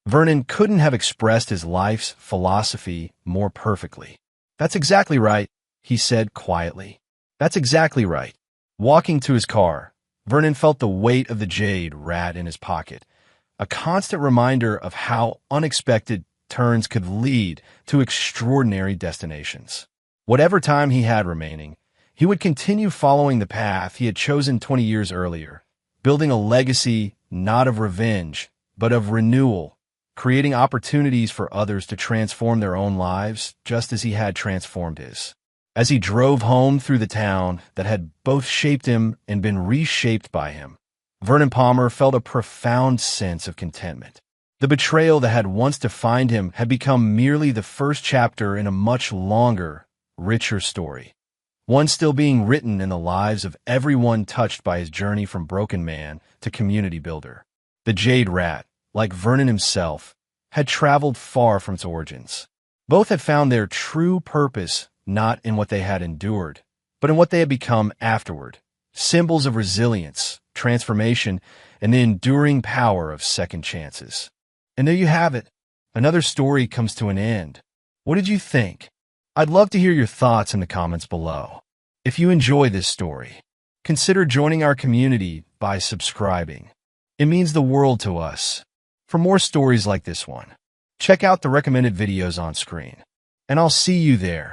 Vernon couldn't have expressed his life's philosophy more perfectly. "That's exactly right," he said quietly. "That's exactly right." Walking to his car, Vernon felt the weight of the jade rat in his pocket, a constant reminder of how unexpected turns could lead to extraordinary destinations. Whatever time he had remaining, he would continue following the path he had chosen 20 years earlier, building a legacy not of revenge, but of renewal, creating opportunities for others to transform their own lives just as he had transformed his. As he drove home through the town that had both shaped him and been reshaped by him, Vernon Palmer felt a profound sense of contentment. The betrayal that had once defined him had become merely the first chapter in a much longer, richer story, one still being written in the lives of everyone touched by his journey from broken man to community builder. The Jade Rat, like Vernon himself, had traveled far from its origins. Both had found their true purpose not in what they had endured, but in what they had become afterward, symbols of resilience, transformation, and the enduring power of second chances. And there you have it. Another story comes to an end. What did you think? I'd love to hear your thoughts in the comments below. If you enjoy this story, consider joining our community by subscribing. It means the world to us. For more stories like this one, check out the recommended videos on screen. And I'll see you there.